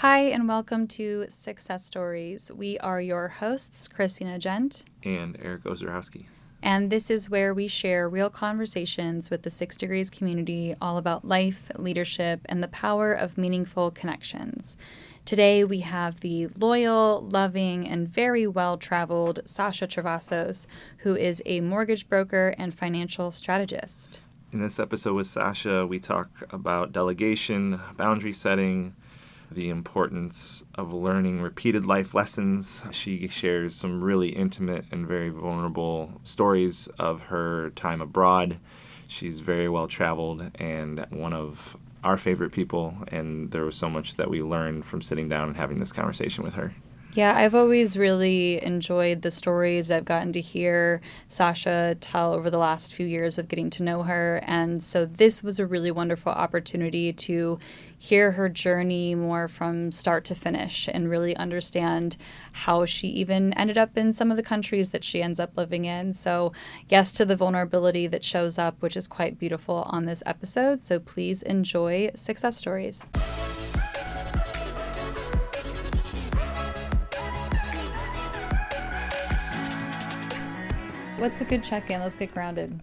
Hi, and welcome to Sixcess Stories. We are your hosts, Christina Gent. And Eric Ozerowski. And this is where we share real conversations with the 6 Degrees community all about life, leadership, and the power of meaningful connections. Today we have the loyal, loving, and very well-traveled Sasha Travassos, who is a mortgage broker and financial strategist. In this episode with Sasha, we talk about delegation, boundary setting, the importance of learning repeated life lessons. She shares some really intimate and very vulnerable stories of her time abroad. She's very well traveled and one of our favorite people, and there was so much that we learned from sitting down and having this conversation with her. Yeah, I've always really enjoyed the stories that I've gotten to hear Sasha tell over the last few years of getting to know her. And so this was a really wonderful opportunity to hear her journey more from start to finish and really understand how she even ended up in some of the countries that she ends up living in. So yes to the vulnerability that shows up, which is quite beautiful on this episode. So please enjoy Sixcess Stories. What's a good check-in? Let's get grounded.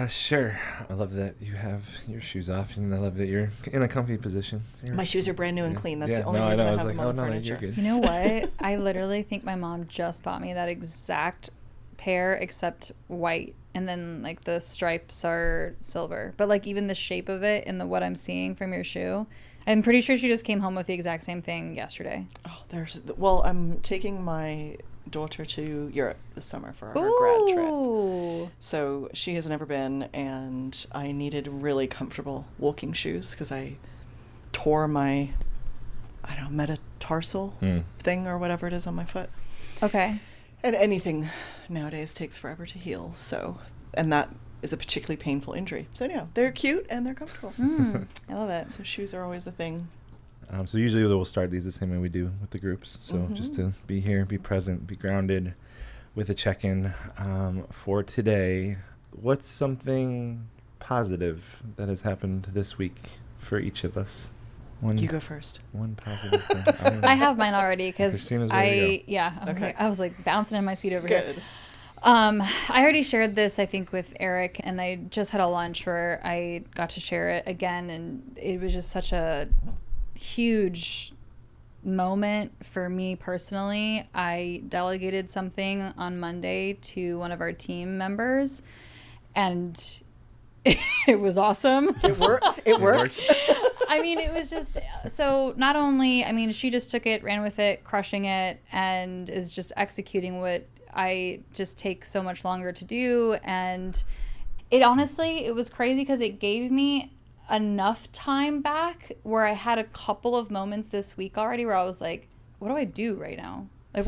Sure. I love that you have your shoes off, and I love that you're in a comfy position. My shoes are brand new and clean. That's the only reason I have them on the furniture. You're good. You know what? I literally think my mom just bought me that exact pair, except white, and then like the stripes are silver. But like even the shape of it and what I'm seeing from your shoe, I'm pretty sure she just came home with the exact same thing yesterday. Oh, I'm taking my daughter to Europe this summer for her grad trip. So she has never been, and I needed really comfortable walking shoes because I tore my, metatarsal thing or whatever it is on my foot. Okay. And anything nowadays takes forever to heal. And that is a particularly painful injury. So yeah, they're cute and they're comfortable. I love it. So shoes are always the thing. So usually we'll start these the same way we do with the groups. So just to be here, be present, be grounded with a check-in. For today, what's something positive that has happened this week for each of us? You go first. One positive thing. I have mine already because Okay. I was like bouncing in my seat over Good. here. I already shared this, I think, with Eric, and I just had a lunch where I got to share it again, and it was just such a huge moment for me personally. I delegated something on Monday to one of our team members, and it was awesome. It worked. I mean, it was just, so not only, I mean, she just took it, ran with it, crushing it, and is just executing what I just take so much longer to do. And it honestly, it was crazy because it gave me enough time back where I had a couple of moments this week already where I was like, what do I do right now? Like,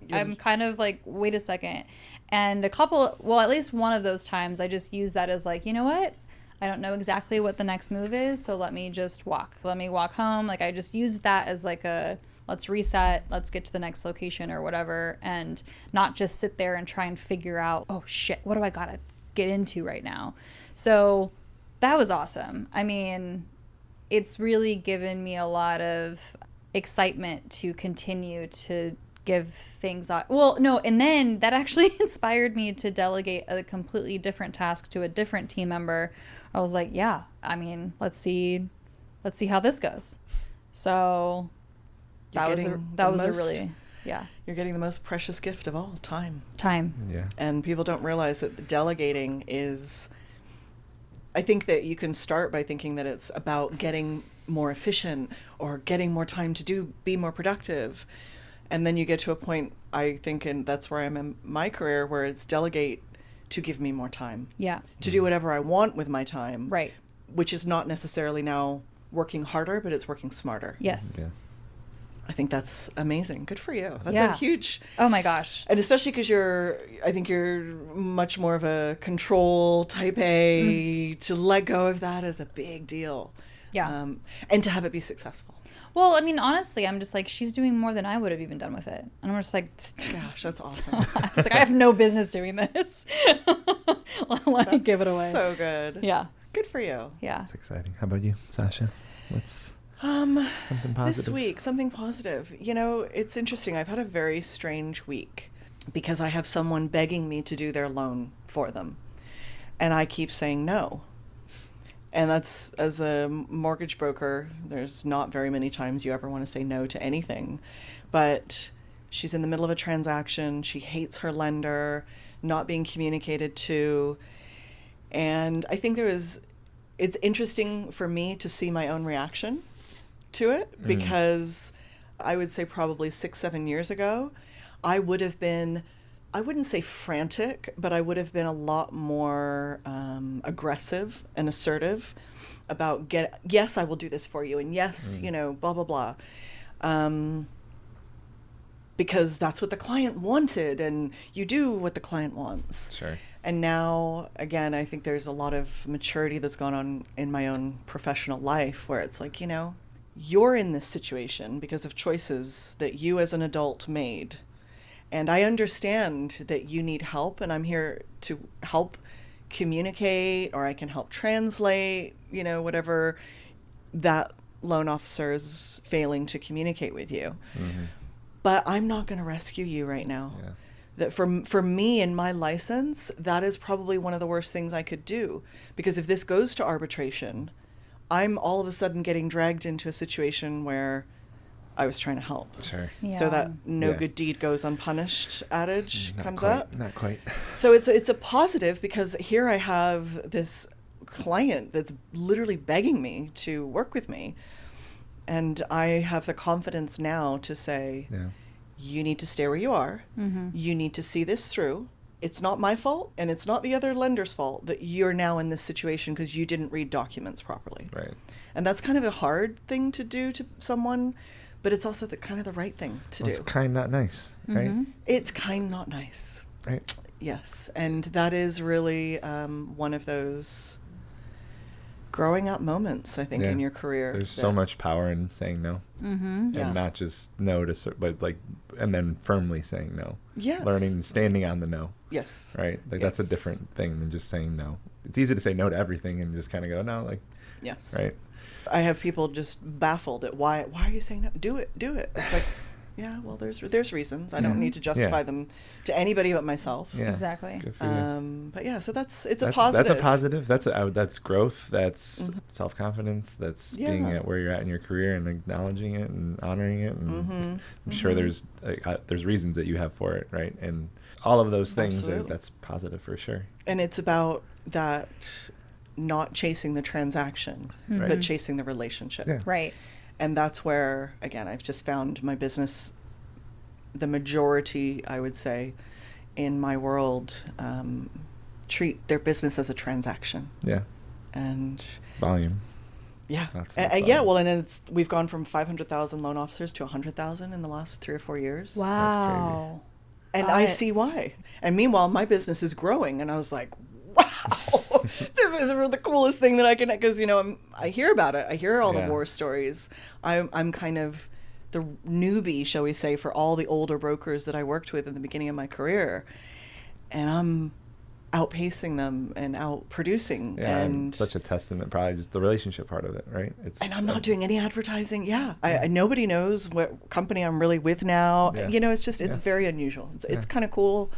I'm kind of like, wait a second. And at least one of those times I just used that as like, you know what? I don't know exactly what the next move is, so let me just walk. Let me walk home. Like, I just used that as like let's reset, let's get to the next location or whatever, and not just sit there and try and figure out, oh shit, what do I gotta get into right now? So that was awesome. I mean, it's really given me a lot of excitement to continue to give things on. Well, no, and then that actually inspired me to delegate a completely different task to a different team member. I was like, yeah, I mean, let's see how this goes. So that was a really, yeah. You're getting the most precious gift of all, time. Yeah. And people don't realize that the delegating is, I think that you can start by thinking that it's about getting more efficient or getting more time to be more productive. And then you get to a point, I think, and that's where I'm in my career, where it's delegate to give me more time. Yeah. To do whatever I want with my time. Right. Which is not necessarily now working harder, but it's working smarter. Yes. Yeah. I think that's amazing. Good for you. That's Yeah. a huge... Oh my gosh. And especially because I think you're much more of a control type A. To let go of that is a big deal. Yeah. And to have it be successful. Well, I mean, honestly, I'm just like, she's doing more than I would have even done with it. And I'm just like, gosh, that's awesome. I was like, I have no business doing this. Let me give it away. So good. Yeah. Good for you. Yeah. That's exciting. How about you, Sasha? Something positive. This week, something positive. You know, it's interesting. I've had a very strange week because I have someone begging me to do their loan for them. And I keep saying no. And that's, as a mortgage broker, there's not very many times you ever want to say no to anything. But she's in the middle of a transaction. She hates her lender, not being communicated to. And I think it's interesting for me to see my own reaction to it, because I would say probably 6-7 years ago, I would have been, I wouldn't say frantic, but I would have been a lot more aggressive and assertive about yes, I will do this for you, and yes, you know, blah, blah, blah. Because that's what the client wanted, and you do what the client wants. Sure. And now, again, I think there's a lot of maturity that's gone on in my own professional life where it's like, you know, you're in this situation because of choices that you as an adult made. And I understand that you need help, and I'm here to help communicate, or I can help translate, you know, whatever that loan officer is failing to communicate with you. Mm-hmm. But I'm not going to rescue you right now. Yeah. That for me and my license, that is probably one of the worst things I could do. Because if this goes to arbitration, I'm all of a sudden getting dragged into a situation where I was trying to help. Sure. Yeah. So that no good deed goes unpunished adage comes up. Not quite. So it's a positive, because here I have this client that's literally begging me to work with me. And I have the confidence now to say, you need to stay where you are. Mm-hmm. You need to see this through. It's not my fault, and it's not the other lender's fault that you're now in this situation because you didn't read documents properly. Right. And that's kind of a hard thing to do to someone, but it's also kind of the right thing to do. It's kind, not nice, right? Mm-hmm. It's kind, not nice. Right. Yes, and that is really one of those growing up moments, I think, in your career. There's so much power in saying no. Mm-hmm. And not just no to, but like, and then firmly saying no. Yes. Learning, standing on the no. Yes. Right? Like that's a different thing than just saying no. It's easy to say no to everything and just kind of go, no, like. Yes. Right? I have people just baffled at why are you saying no? Do it. It's like, yeah, well, there's reasons. I don't need to justify them to anybody but myself. Yeah. Exactly. Good for you. But yeah, so that's a positive. That's a positive. That's growth. That's self-confidence. That's being at where you're at in your career and acknowledging it and honoring it. And I'm sure there's reasons that you have for it, right? And all of those things, that's positive for sure. And it's about that not chasing the transaction, but chasing the relationship. Yeah. Right. And that's where, again, I've just found my business, the majority, I would say, in my world, treat their business as a transaction. Yeah. And volume. Yeah. Well, and we've gone from 500,000 loan officers to 100,000 in the last 3 or 4 years. Wow. And I see why. And meanwhile, my business is growing, and I was like, wow, this is the coolest thing that I can, because, you know, I hear about it. I hear all the war stories. I'm kind of the newbie, shall we say, for all the older brokers that I worked with in the beginning of my career. And I'm outpacing them and outproducing. Yeah, and such a testament, probably just the relationship part of it, right? And I'm not doing any advertising. Yeah. Nobody knows what company I'm really with now. Yeah. You know, it's very unusual. It's kind of cool.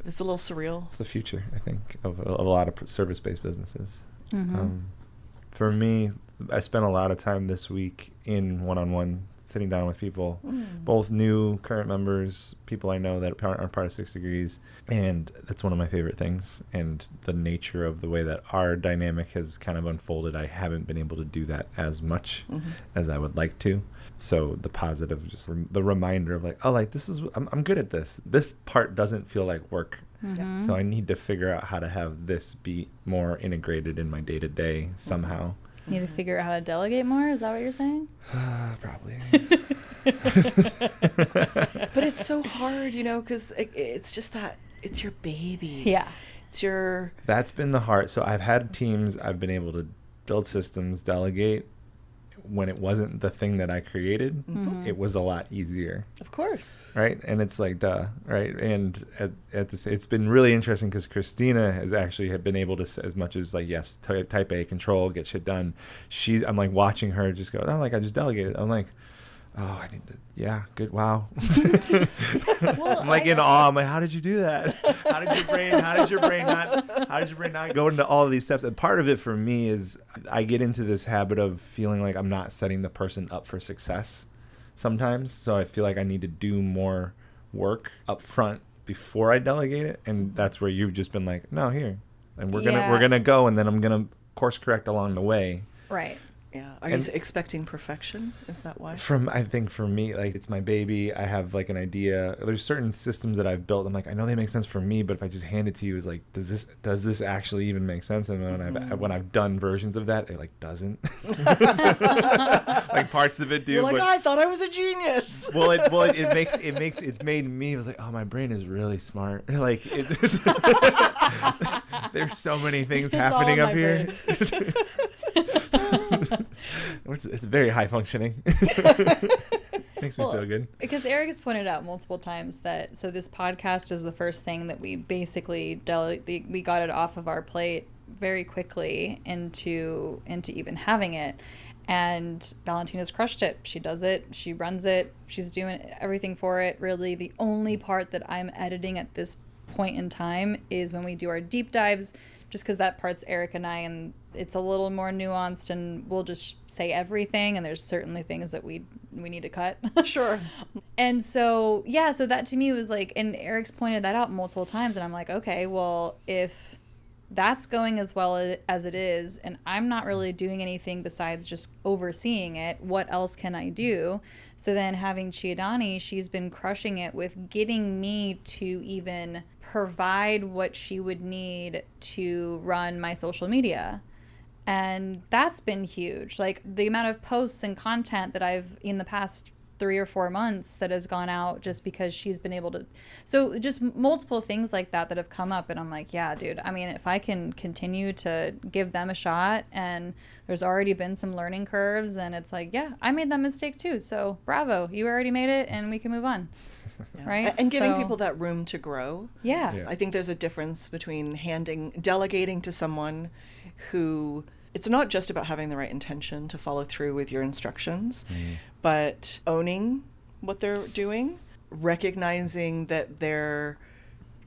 It's a little surreal. It's the future, I think, of a lot of service-based businesses. Mm-hmm. For me, I spent a lot of time this week in one-on-one, sitting down with people, both new, current members, people I know that aren't part of 6 Degrees, and that's one of my favorite things. And the nature of the way that our dynamic has kind of unfolded, I haven't been able to do that as much as I would like to. So the positive, just the reminder of like, oh, like this is, I'm good at this. This part doesn't feel like work. Mm-hmm. So I need to figure out how to have this be more integrated in my day-to-day somehow. You need to figure out how to delegate more? Is that what you're saying? Probably. But it's so hard, you know, because it's just that it's your baby. Yeah. It's your... That's been the hard. So I've had teams I've been able to build systems, delegate when it wasn't the thing that I created, it was a lot easier. Of course. Right. And it's like, duh. Right. And at this, it's been really interesting because Christina has actually have been able to, as much as like, yes, type A, control, get shit done. I'm like watching her just go, oh, like I just delegated. I'm like, oh, I need to, yeah, good, wow. Well, I'm like in awe. I'm like, how did you do that? How did your brain not go into all of these steps? And part of it for me is I get into this habit of feeling like I'm not setting the person up for success sometimes. So I feel like I need to do more work up front before I delegate it. And that's where you've just been like, no, here. And we're gonna go, and then I'm gonna course correct along the way. Right. Yeah. Are you expecting perfection? Is that why? I think for me, like, it's my baby. I have like an idea. There's certain systems that I've built. I'm like, I know they make sense for me, but if I just hand it to you, it's like, does this actually even make sense? And when I've done versions of that, it like doesn't. Like parts of it do. You're like, I thought I was a genius. Well, it's made me. It was like, oh, my brain is really smart. Like, there's so many things happening up here. It's very high functioning. Makes me feel good. Because Eric has pointed out multiple times that this podcast is the first thing that we basically we got it off of our plate very quickly into even having it. And Valentina's crushed it. She does it. She runs it. She's doing everything for it. Really, the only part that I'm editing at this point in time is when we do our deep dives, just because that part's Eric and I, and it's a little more nuanced, and we'll just say everything, and there's certainly things that we need to cut. Sure. And so that to me was like, and Eric's pointed that out multiple times, and I'm like, okay, well, if that's going as well as it is, and I'm not really doing anything besides just overseeing it, what else can I do? So then having Chiadani, she's been crushing it with getting me to even provide what she would need to run my social media. And that's been huge. Like the amount of posts and content that I've in the past 3 or 4 months that has gone out just because she's been able to. So just multiple things like that have come up, and I'm like, yeah, dude, I mean, if I can continue to give them a shot, and there's already been some learning curves, and it's like, yeah, I made that mistake too, so bravo, you already made it, and we can move on. Yeah. Right? And giving people that room to grow. Yeah. I think there's a difference between delegating to someone who, it's not just about having the right intention to follow through with your instructions, but owning what they're doing, recognizing that they're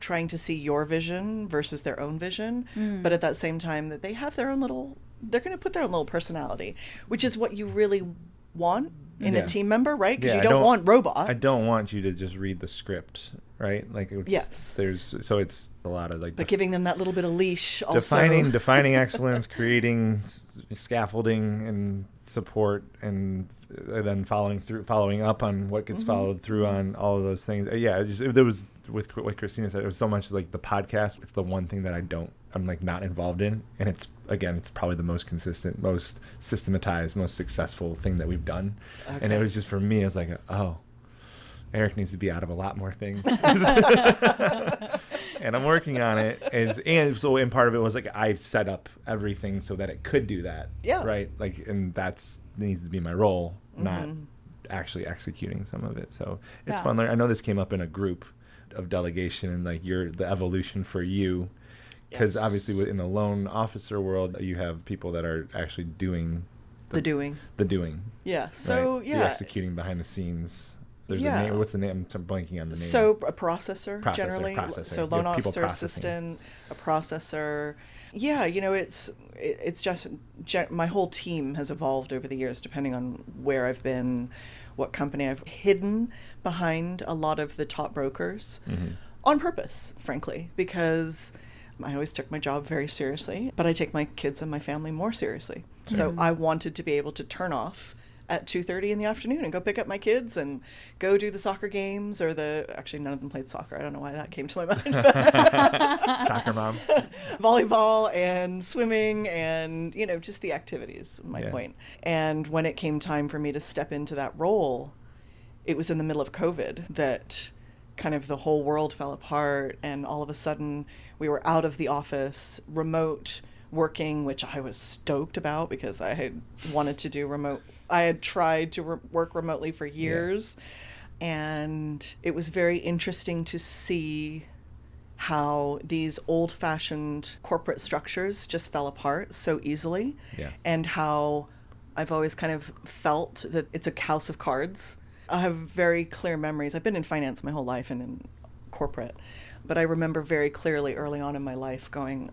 trying to see your vision versus their own vision, but at that same time that they have their own they're going to put their own little personality, which is what you really want in a team member, right? Because you don't want robots. I don't want you to just read the script, right? Like, yes. So it's a lot of like... But giving them that little bit of leash also. Defining excellence, creating scaffolding and support, and then following up on what gets followed through on all of those things. There was, with what Christina said, it was so much like the podcast. It's the one thing that I'm like not involved in. And it's probably the most consistent, most systematized, most successful thing that we've done. Okay. And it was just, for me, I was like, oh, Eric needs to be out of a lot more things. And I'm working on it. And part of it was like, I set up everything so that it could do that. Yeah. Right. Like, and that's needs to be my role, not actually executing some of it. So it's fun. I know this came up in a group of delegation, and like the evolution for you, because obviously in the loan officer world, you have people that are actually doing the doing. Yeah. So right? The executing behind the scenes. There's a name. What's the name? I'm blanking on the name. So a processor generally. Processor. So loan officer assistant, a processor. Yeah, it's just my whole team has evolved over the years, depending on where I've been, what company I've hidden behind a lot of the top brokers on purpose, frankly, because I always took my job very seriously, but I take my kids and my family more seriously. So I wanted to be able to turn off at 2:30 in the afternoon and go pick up my kids and go do the soccer games, or actually none of them played soccer. I don't know why that came to my mind. Soccer mom. Volleyball and swimming and, just the activities, my point. And when it came time for me to step into that role, it was in the middle of COVID that kind of the whole world fell apart, and all of a sudden we were out of the office, remote working, which I was stoked about because I had wanted to do remote I had tried to work remotely for years. And it was very interesting to see how these old-fashioned corporate structures just fell apart so easily. Yeah. And how I've always kind of felt that it's a house of cards. I have very clear memories. I've been in finance my whole life and in corporate. But I remember very clearly early on in my life going,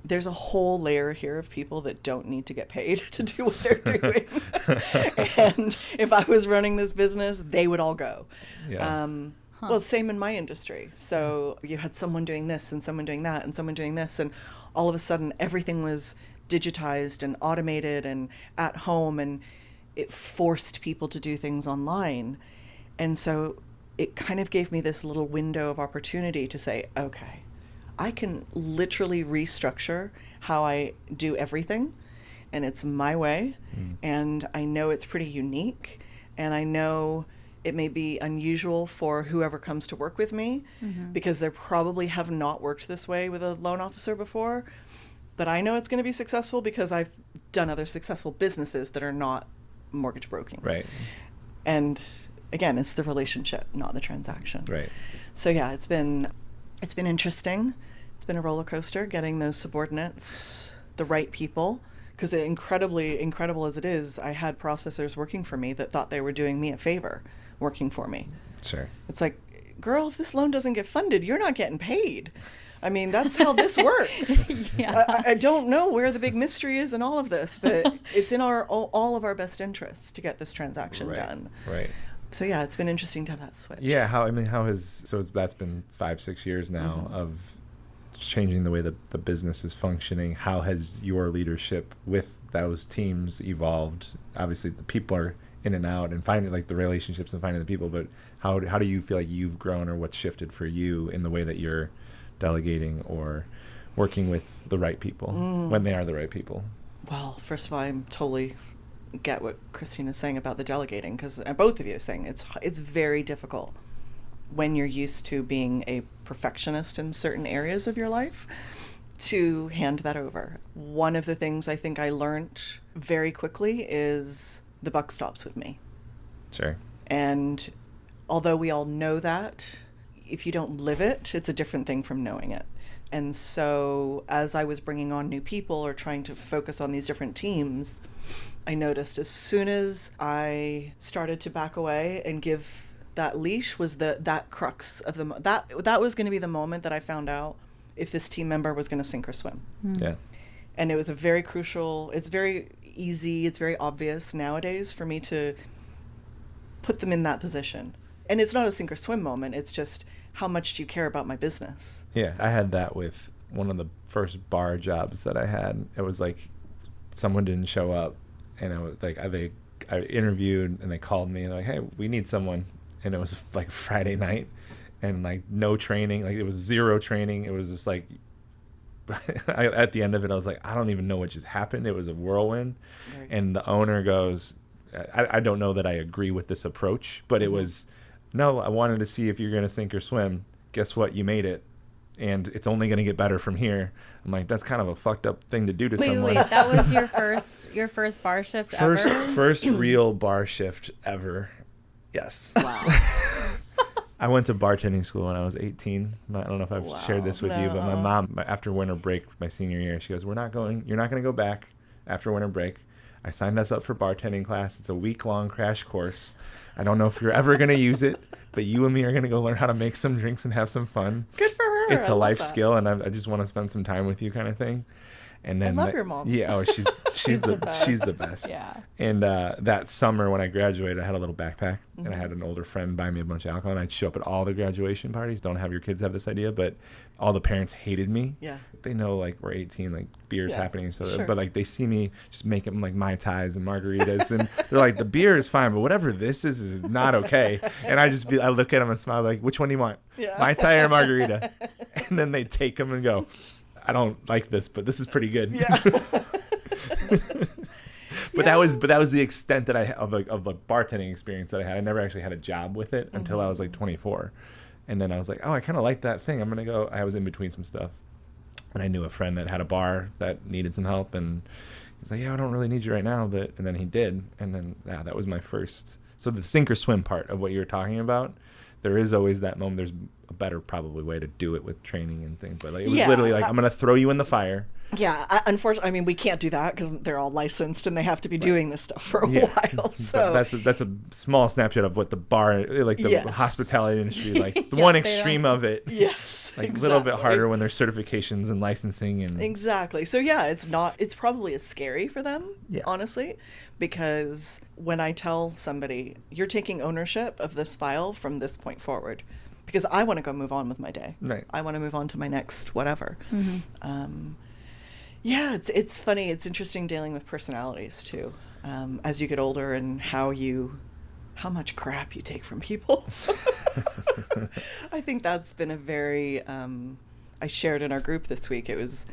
there's a whole layer here of people that don't need to get paid to do what they're doing. And if I was running this business, they would all go. Yeah. Well, same in my industry. So you had someone doing this and someone doing that and someone doing this. And all of a sudden, everything was digitized and automated and at home. And it forced people to do things online. And so it kind of gave me this little window of opportunity to say, okay, I can literally restructure how I do everything, and it's my way, and I know it's pretty unique, and I know it may be unusual for whoever comes to work with me, because they probably have not worked this way with a loan officer before, but I know it's going to be successful because I've done other successful businesses that are not mortgage broking. Right. And again, it's the relationship, not the transaction. Right. So yeah, it's been interesting. It's been a roller coaster getting those subordinates, the right people, because incredible as it is, I had processors working for me that thought they were doing me a favor working for me. Sure. It's like, girl, if this loan doesn't get funded, you're not getting paid. I mean, that's how this works. I don't know where the big mystery is in all of this, but it's in all of our best interests to get this transaction done. Right. So yeah, it's been interesting to have that switch. Yeah. That's been 5-6 years now of changing the way that the business is functioning. How has your leadership with those teams evolved? Obviously the people are in and out and finding like the relationships and finding the people, but how do you feel like you've grown, or what's shifted for you in the way that you're delegating or working with the right people when they are the right people? Well, first of all, I totally get what Christine is saying about the delegating, because both of you are saying it's very difficult when you're used to being a perfectionist in certain areas of your life to hand that over. One of the things I think I learned very quickly is the buck stops with me. Sure. And although we all know that, if you don't live it, it's a different thing from knowing it. And so as I was bringing on new people or trying to focus on these different teams, I noticed as soon as I started to back away and give that leash was that crux of that was going to be the moment that I found out if this team member was going to sink or swim. Yeah. And it was a very crucial, it's very easy, it's very obvious nowadays for me to put them in that position. And it's not a sink or swim moment, it's just, how much do you care about my business? Yeah, I had that with one of the first bar jobs that I had. It was like someone didn't show up, and I was like, I interviewed, and they called me and they're like, hey, we need someone. And it was like Friday night, and like no training, like it was zero training. It was just like, at the end of it, I was like, I don't even know what just happened. It was a whirlwind. Right. And the owner goes, I don't know that I agree with this approach, but it was, no, I wanted to see if you're going to sink or swim. Guess what? You made it. And it's only going to get better from here. I'm like, that's kind of a fucked up thing to do to someone. Wait, that was your first bar shift ever? First real bar shift ever. Yes. Wow. I went to bartending school when I was 18. I don't know if I've shared this with you, but my mom, after winter break, my senior year, she goes, you're not going to go back after winter break. I signed us up for bartending class. It's a week-long crash course. I don't know if you're ever going to use it, but you and me are going to go learn how to make some drinks and have some fun. Good for her. It's a life skill, and I just want to spend some time with you, kind of thing. And then I love your mom. Yeah, she's the best. Yeah. And that summer when I graduated, I had a little backpack, and I had an older friend buy me a bunch of alcohol, and I'd show up at all the graduation parties. Don't have your kids have this idea, but all the parents hated me. Yeah. They know like we're 18, like beer's happening, so but like they see me just making like Mai Tais and margaritas, and they're like, the beer is fine, but whatever this is not okay. And I look at them and smile like, which one do you want? Yeah. Mai Tai or margarita? And then they take them and go, I don't like this, but this is pretty good. Yeah. But that was the extent that I of a bartending experience that I had. I never actually had a job with it until I was like 24. And then I was like, oh, I kind of like that thing. I'm going to go. I was in between some stuff. And I knew a friend that had a bar that needed some help, and He's like, yeah, I don't really need you right now, and then he did, and then that was my first. So the sink or swim part of what you were talking about, there is always that moment. There's a better probably way to do it with training and things, but like it was literally like, I'm gonna throw you in the fire. Yeah, unfortunately, I mean, we can't do that because they're all licensed and they have to be doing this stuff for a while. So that's a small snapshot of what the bar, like the hospitality industry, like the one extreme of it. Yes, like a little bit harder when there's certifications and licensing and exactly. So yeah, it's probably as scary for them, honestly, because when I tell somebody you're taking ownership of this file from this point forward, because I want to go move on with my day. Right. I want to move on to my next whatever. Yeah, it's funny. It's interesting dealing with personalities too, as you get older, and how much crap you take from people. I think that's been a very, I shared in our group this week. It was,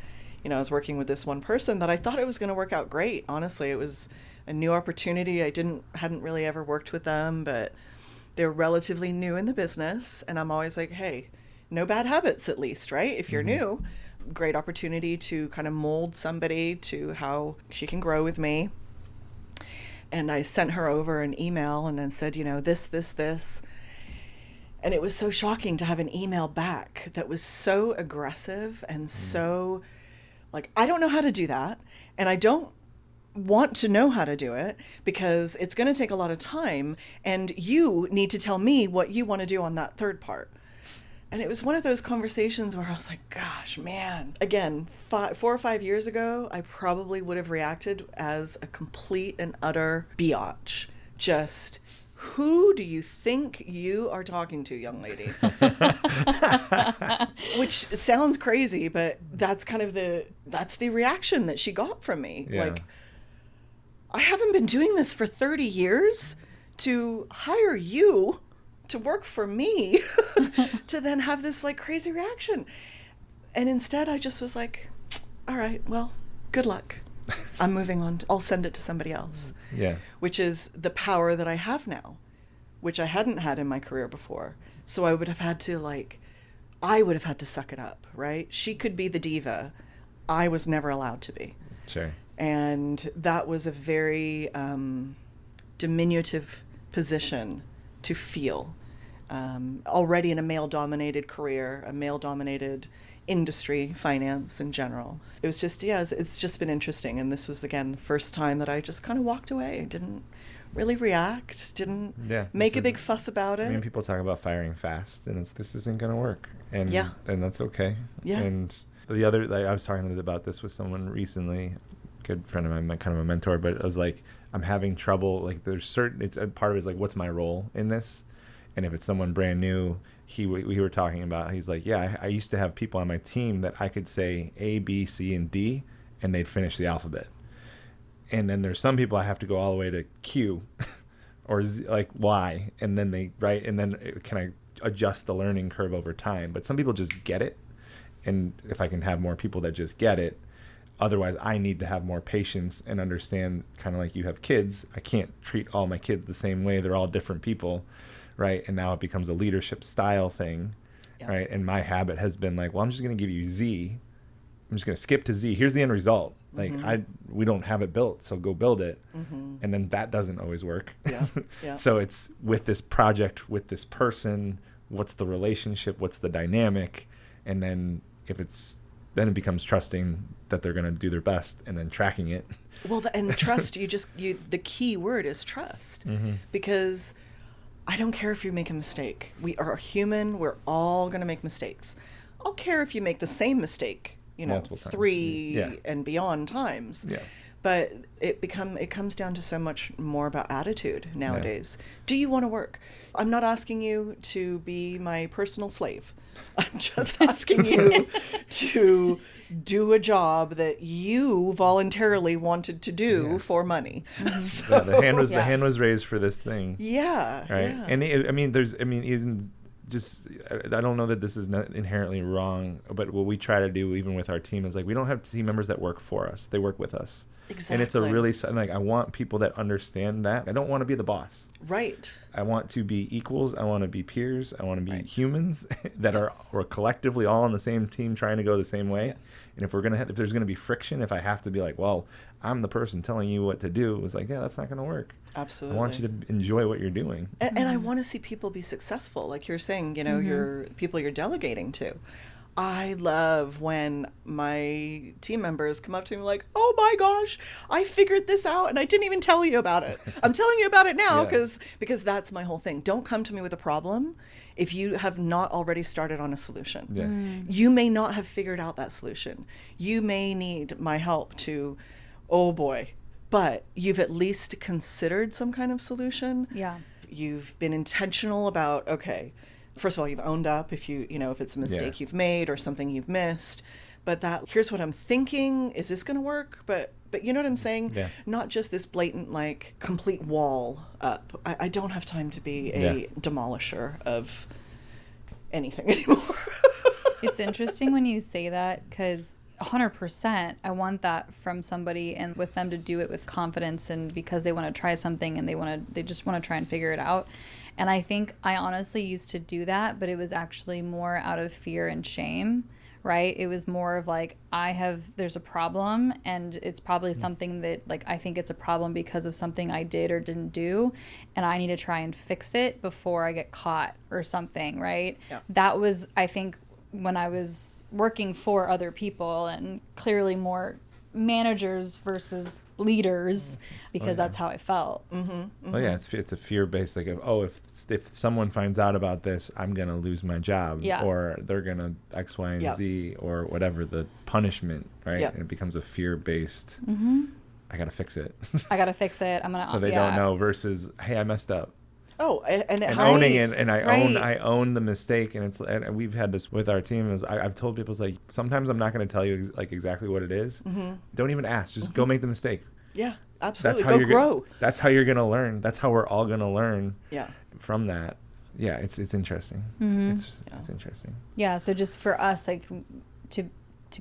I was working with this one person that I thought it was going to work out great. Honestly, it was a new opportunity. I hadn't really ever worked with them, but they're relatively new in the business. And I'm always like, hey, no bad habits at least, right? If you're new, great opportunity to kind of mold somebody to how she can grow with me. And I sent her over an email and then said, this. And it was so shocking to have an email back that was so aggressive and so like, I don't know how to do that. And I don't want to know how to do it because it's going to take a lot of time. And you need to tell me what you want to do on that third part. And it was one of those conversations where I was like, gosh, man. Again, 4 or 5 years ago, I probably would have reacted as a complete and utter biatch. Just, who do you think you are talking to, young lady? Which sounds crazy, but that's kind of that's the reaction that she got from me. Yeah. Like, I haven't been doing this for 30 years to hire you to work for me to then have this like crazy reaction. And instead I just was like, all right, well, good luck. I'm moving on. I'll send it to somebody else. Yeah. Which is the power that I have now, which I hadn't had in my career before. So I would have had to suck it up, right? She could be the diva. I was never allowed to be. Sure. And that was a very diminutive position to feel, already in a male-dominated career, a male-dominated industry, finance in general. It was just, it's just been interesting. And this was, again, the first time that I just kind of walked away, didn't really react, didn't make a big fuss about it. I mean, people talk about firing fast, and this isn't going to work. And that's okay. Yeah. And the other, I was talking about this with someone recently, good friend of mine, kind of a mentor, but I was like, I'm having trouble, like it's a part of it is like, what's my role in this? And if it's someone brand new, we were talking about, he's like, I used to have people on my team that I could say A, B, C, and D, and they'd finish the alphabet. And then there's some people I have to go all the way to Q or Z, like Y, and then and then can I adjust the learning curve over time? But some people just get it. And if I can have more people that just get it, otherwise I need to have more patience and understand, kind of like you have kids. I can't treat all my kids the same way. They're all different people, right? And now it becomes a leadership style thing, right? And my habit has been like, well, I'm just going to give you Z. I'm just going to skip to Z. Here's the end result. Like we don't have it built, so go build it. And then that doesn't always work. So it's with this project, with this person, what's the relationship, what's the dynamic, and then then it becomes trusting that they're going to do their best and then tracking it. Well, and trust, the key word is trust, because I don't care if you make a mistake. We are human. We're all going to make mistakes. I'll care if you make the same mistake, multiple times. 3 and beyond times. Yeah. But it comes down to so much more about attitude nowadays. Do you want to work? I'm not asking you to be my personal slave. I'm just asking you to do a job that you voluntarily wanted to do for money. So, the hand was raised for this thing. Yeah. Right. Yeah. And even just, I don't know that this is not inherently wrong, but what we try to do even with our team is like, we don't have team members that work for us. They work with us. And it's a really, like, I want people that understand that. I don't want to be the boss. Right. I want to be equals. I want to be peers. I want to be humans that Yes. are collectively all on the same team trying to go the same way. Yes. And if if there's going to be friction, if I have to be like, well, I'm the person telling you what to do, it's like, yeah, that's not going to work. Absolutely. I want you to enjoy what you're doing. And I want to see people be successful. Like you're saying, you know, your people you're delegating to. I love when my team members come up to me like, oh my gosh, I figured this out and I didn't even tell you about it. I'm telling you about it now because that's my whole thing. Don't come to me with a problem if you have not already started on a solution. Yeah. You may not have figured out that solution. You may need my help to, oh boy, but you've at least considered some kind of solution. Yeah. You've been intentional about, okay, first of all, you've owned up if if it's a mistake you've made or something you've missed, but here's what I'm thinking. Is this going to work? But you know what I'm saying? Yeah. Not just this blatant, like, complete wall up. I don't have time to be a demolisher of anything anymore. It's interesting when you say that, because 100% I want that from somebody, and with them to do it with confidence and because they want to try something and they just want to try and figure it out. And I think I honestly used to do that, but it was actually more out of fear and shame, right? It was more of like, there's a problem, and it's probably something that, like, I think it's a problem because of something I did or didn't do, and I need to try and fix it before I get caught or something, right? Yeah. That was, I think, when I was working for other people, and clearly more managers versus leaders, because that's how I felt. Well, yeah, it's a fear-based, like, if someone finds out about this, I'm going to lose my job, or they're going to X, Y, and Z, or whatever the punishment, right? And it becomes a fear-based, I got to fix it. I got to fix it. I'm going to, so they don't know, versus, hey, I messed up. Oh, and owning it, and I own the mistake, and we've had this with our team. I've told people, it's like, sometimes I'm not going to tell you exactly what it is. Don't even ask, just go make the mistake. Yeah, absolutely. That's how go grow. That's how you're going to learn. That's how we're all going to learn. Yeah. From that. Yeah, it's interesting. It's interesting. Yeah, so just for us, like, to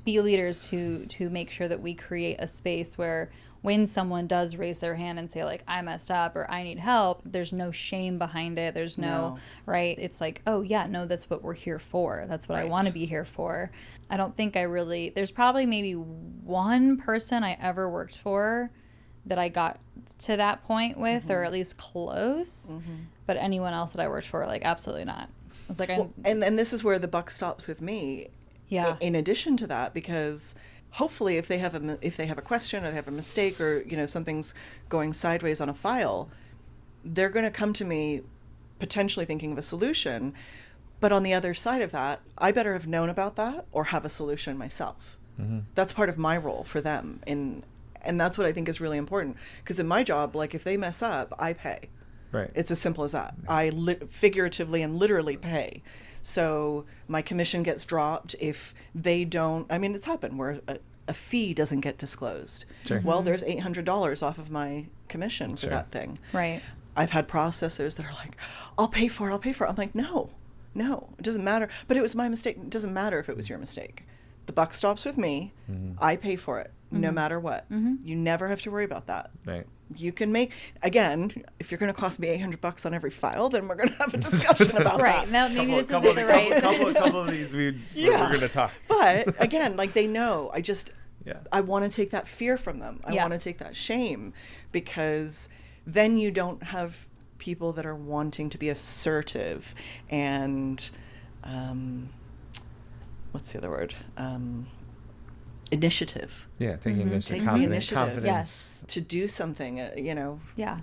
be leaders who make sure that we create a space where when someone does raise their hand and say, like, I messed up or I need help, there's no shame behind it. There's no, right? It's like, oh, yeah, no, that's what we're here for. That's what I want to be here for. I don't think there's probably maybe one person I ever worked for that I got to that point with, or at least close. But anyone else that I worked for, like, absolutely not. It's like, and this is where the buck stops with me. Yeah. In addition to that, because hopefully if they have a question or they have a mistake, or something's going sideways on a file, they're going to come to me potentially thinking of a solution. But on the other side of that, I better have known about that or have a solution myself. That's part of my role for them, and that's what I think is really important. Because in my job, like, if they mess up, I pay. Right. It's as simple as that. I figuratively and literally pay. So my commission gets dropped if they don't. I mean, it's happened where a fee doesn't get disclosed. Sure. Well, there's $800 off of my commission for that thing. Right. I've had processors that are like, I'll pay for it. I'm like, no, it doesn't matter. But it was my mistake. It doesn't matter if it was your mistake. The buck stops with me. I pay for it, no matter what. You never have to worry about that. Right. You can make, again, if you're going to cost me $800 on every file, then we're going to have a discussion about that. Right. Now, maybe this isn't the right. couple of these we're going to talk. But again, like, they know, I want to take that fear from them. I want to take that shame, because then you don't have people that are wanting to be assertive and, what's the other word? Initiative. Yeah, taking initiative. Taking initiative. Yes. To do something,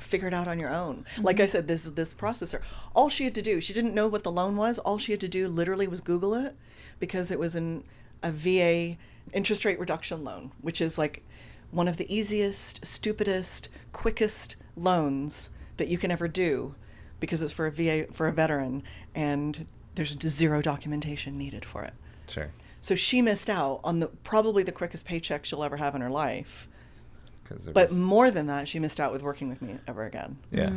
figure it out on your own. Like I said, this processor, all she had to do, she didn't know what the loan was. All she had to do literally was Google it, because it was a VA interest rate reduction loan, which is like one of the easiest, stupidest, quickest loans that you can ever do, because it's for a VA, for a veteran, and there's zero documentation needed for it. Sure. So she missed out on probably the quickest paycheck she'll ever have in her life. But more than that, she missed out with working with me ever again. Yeah.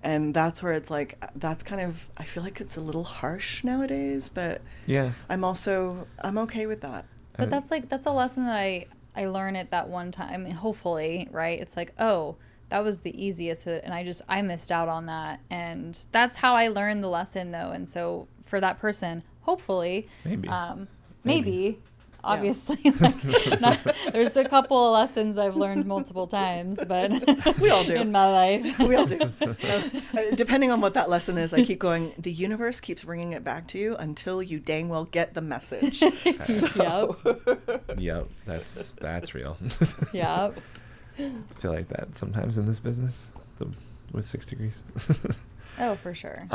And that's where it's like, that's kind of, I feel like it's a little harsh nowadays, but yeah, I'm okay with that. But that's a lesson that I learn it that one time, hopefully, right? It's like, oh, that was the easiest, and I missed out on that. And that's how I learned the lesson, though. And so for that person, hopefully, maybe. Obviously, there's a couple of lessons I've learned multiple times, but we all do in my life. We all do. Depending on what that lesson is, I keep going, the universe keeps bringing it back to you until you dang well get the message. Yep, that's real. Yep. I feel like that sometimes in this business with 6 degrees. Oh, for sure.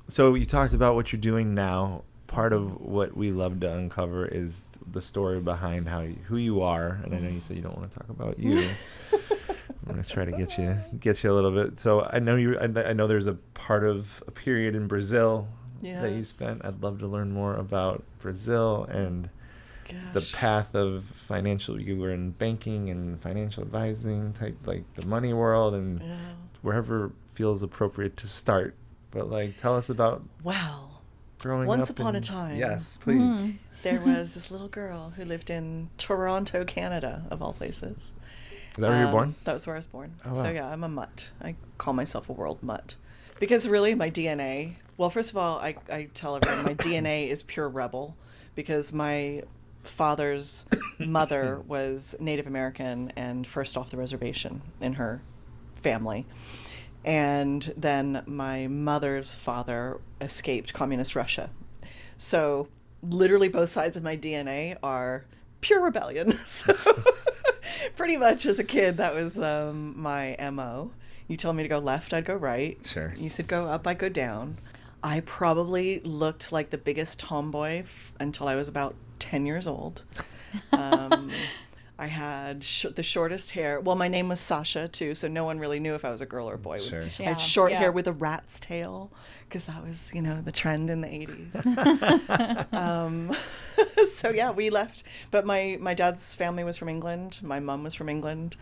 So you talked about what you're doing now. Part of what we love to uncover is the story behind who you are, and I know you said you don't want to talk about you. I'm gonna try to get you a little bit. So I know there's a period in Brazil that you spent. I'd love to learn more about Brazil and the path of you were in banking and financial advising type, like the money world, and wherever feels appropriate to start. But like, tell us about growing Once up upon a time. Yes, please. There was this little girl who lived in Toronto, Canada, of all places. Is that where you were born? That was where I was born. Oh, wow. So yeah, I'm a mutt. I call myself a world mutt. Because really my DNA, well, first of all, I tell everyone my DNA is pure rebel, because my father's mother was Native American and first off the reservation in her family. And then my mother's father escaped communist Russia. So literally both sides of my DNA are pure rebellion. So pretty much as a kid, that was my MO. You told me to go left, I'd go right. Sure. You said go up, I'd go down. I probably looked like the biggest tomboy until I was about 10 years old. I had the shortest hair. Well, my name was Sasha, too, so no one really knew if I was a girl or a boy. Sure. I had short hair with a rat's tail, because that was, the trend in the 80s. So, yeah, we left. But my dad's family was from England. My mom was from England.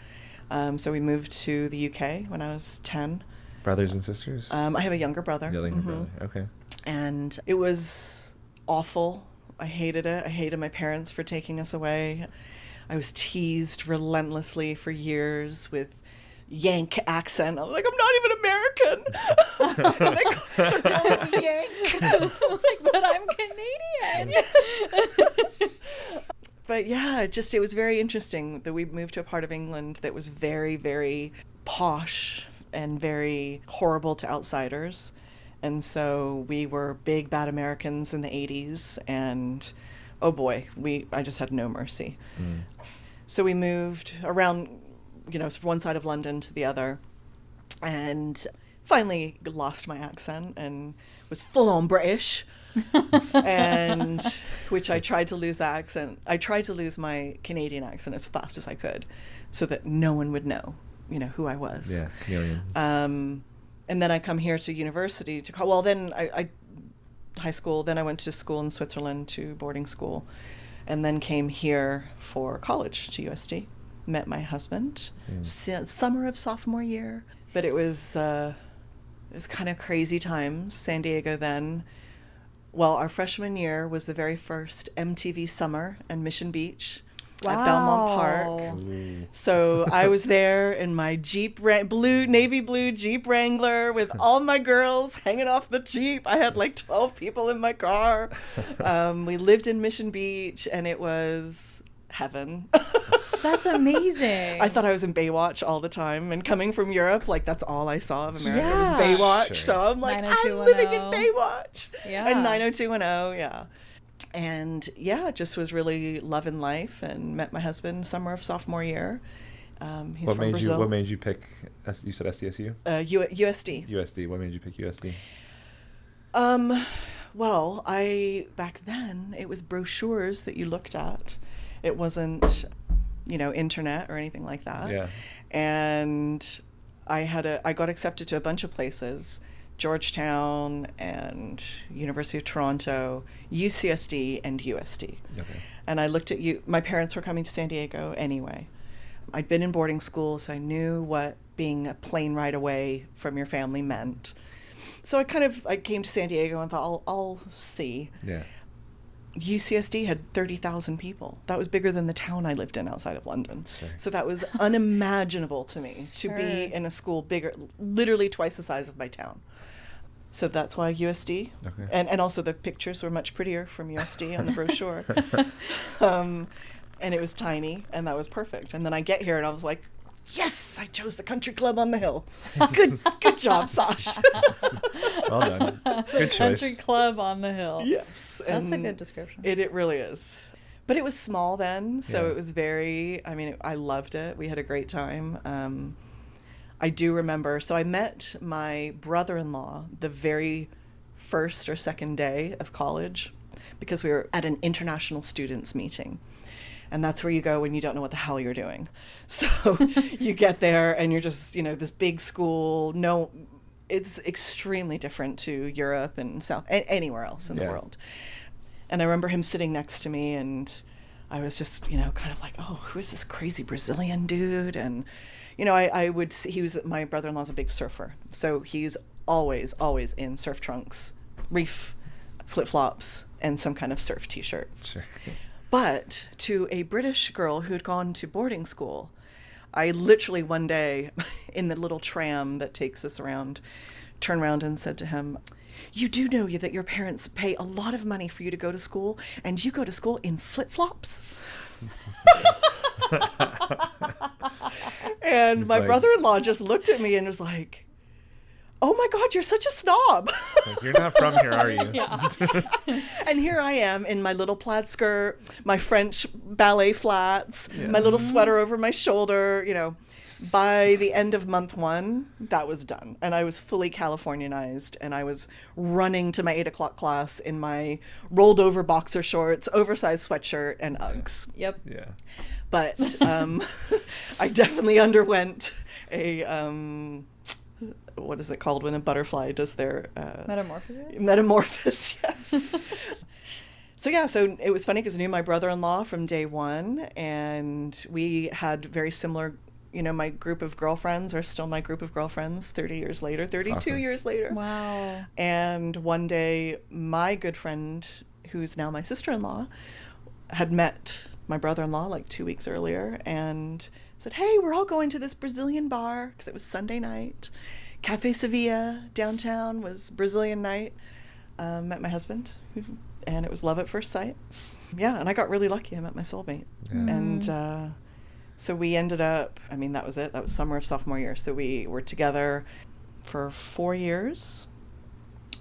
So we moved to the UK when I was 10. Brothers and sisters? I have a younger brother. Brother. Okay. And it was awful. I hated it. I hated my parents for taking us away. I was teased relentlessly for years with Yank accent. I was like, I'm not even American. They call me Yank. I was like, but I'm Canadian. Yes. But yeah, it was very interesting that we moved to a part of England that was very, very posh and very horrible to outsiders. And so we were big bad Americans in the 80s, and oh boy, I just had no mercy. So we moved around, from one side of London to the other, and finally lost my accent and was full on British. And which I tried to lose that accent. I tried to lose my Canadian accent as fast as I could, so that no one would know, who I was. Yeah, chameleon. And then I come here to university then I high school. Then I went to school in Switzerland, to boarding school, and then came here for college to USD. Met my husband summer of sophomore year. But it was kind of crazy times. San Diego then. Well, our freshman year was the very first MTV Summer in Mission Beach. At Belmont Park. Ooh. So I was there in my navy blue Jeep Wrangler with all my girls hanging off the Jeep. I had like 12 people in my car. We lived in Mission Beach, and it was heaven. That's amazing. I thought I was in Baywatch all the time, and coming from Europe, like that's all I saw of America Yeah. was Baywatch. Sure. So I'm like, I'm 90210. living in Baywatch. Yeah. And 90210, yeah. And yeah, just was really loving life, and met my husband summer of sophomore year. He's from Brazil. What made you pick? You said SDSU. USD. USD. What made you pick USD? Well, back then it was brochures that you looked at. It wasn't, internet or anything like that. Yeah. And I got accepted to a bunch of places. Georgetown and University of Toronto, UCSD, and USD. Okay. And I looked at my parents were coming to San Diego anyway. I'd been in boarding school, so I knew what being a plane ride away from your family meant. So I came to San Diego and thought, I'll see. Yeah. UCSD had 30,000 people. That was bigger than the town I lived in outside of London. Sure. So that was unimaginable to me, to Sure. be in a school bigger, literally twice the size of my town. So that's why USD. Okay. And also the pictures were much prettier from USD on the brochure. And it was tiny, and that was perfect. And then I get here, and I was like, yes, I chose the country club on the hill. Good job, Sasha. Well done. Good choice. Country club on the hill. Yes. That's a good description. It really is. But it was small then, so Yeah. it was very, I mean, I loved it. We had a great time. I do remember, so I met my brother-in-law the very first or second day of college because we were at an international students meeting. And that's where you go when you don't know what the hell you're doing. So you get there and you're just, this big school. No, it's extremely different to Europe and anywhere else in the world. And I remember him sitting next to me, and I was just, kind of like, oh, who is this crazy Brazilian dude? And, I would see, my brother-in-law's a big surfer. So he's always in surf trunks, reef, flip-flops, and some kind of surf t-shirt. Sure. But to a British girl who had gone to boarding school, I literally one day in the little tram that takes us around, turned around and said to him, you do know that your parents pay a lot of money for you to go to school, and you go to school in flip-flops? And my brother-in-law just looked at me and was like, oh my God, you're such a snob. Like, you're not from here, are you? Yeah. And here I am in my little plaid skirt, my French ballet flats, my little sweater over my shoulder. By the end of month 1, that was done. And I was fully Californianized, and I was running to my 8 o'clock class in my rolled over boxer shorts, oversized sweatshirt, and Uggs. Yep. Yeah. But I definitely underwent a... what is it called when a butterfly does their metamorphosis? Yes. So it was funny because I knew my brother-in-law from day one, and we had very similar, my group of girlfriends are still my group of girlfriends 32 awesome. years later. Wow. And one day my good friend, who's now my sister-in-law, had met my brother-in-law like 2 weeks earlier and said, hey, we're all going to this Brazilian bar, because it was Sunday night. Cafe Sevilla downtown was Brazilian night. Met my husband, and it was love at first sight. Yeah, and I got really lucky. I met my soulmate. Yeah. And so we ended up, that was it. That was summer of sophomore year. So we were together for 4 years,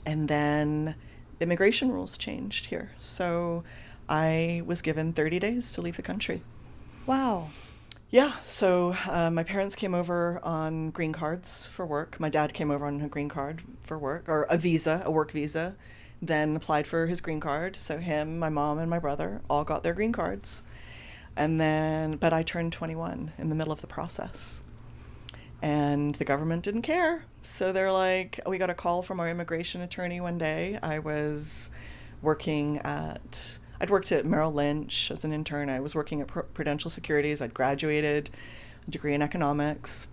and then the immigration rules changed here. So I was given 30 days to leave the country. Wow. Yeah, so my parents came over on green cards for work. My dad came over on a green card for work, or a work visa, then applied for his green card. So him, my mom, and my brother all got their green cards. But I turned 21 in the middle of the process. And the government didn't care. So they're like, we got a call from our immigration attorney one day. I'd worked at Merrill Lynch as an intern. I was working at Prudential Securities. I'd graduated, a degree in economics.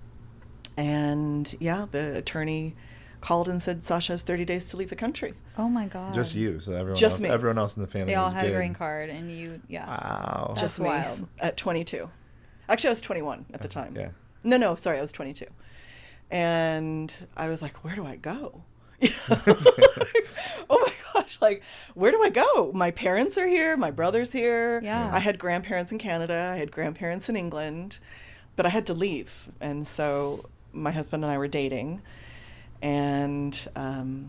And the attorney called and said, Sasha has 30 days to leave the country. Oh my God. Just you. So Just me. Everyone else in the family They all was had good. a green card, and you, Wow. That's Just me wild. at 22. Actually, I was 21 at the time. Yeah. No, sorry, I was 22. And I was like, where do I go? Oh my gosh, where do I go? My parents are here, my brother's here. Yeah. I had grandparents in Canada, I had grandparents in England, but I had to leave. And so my husband and I were dating, and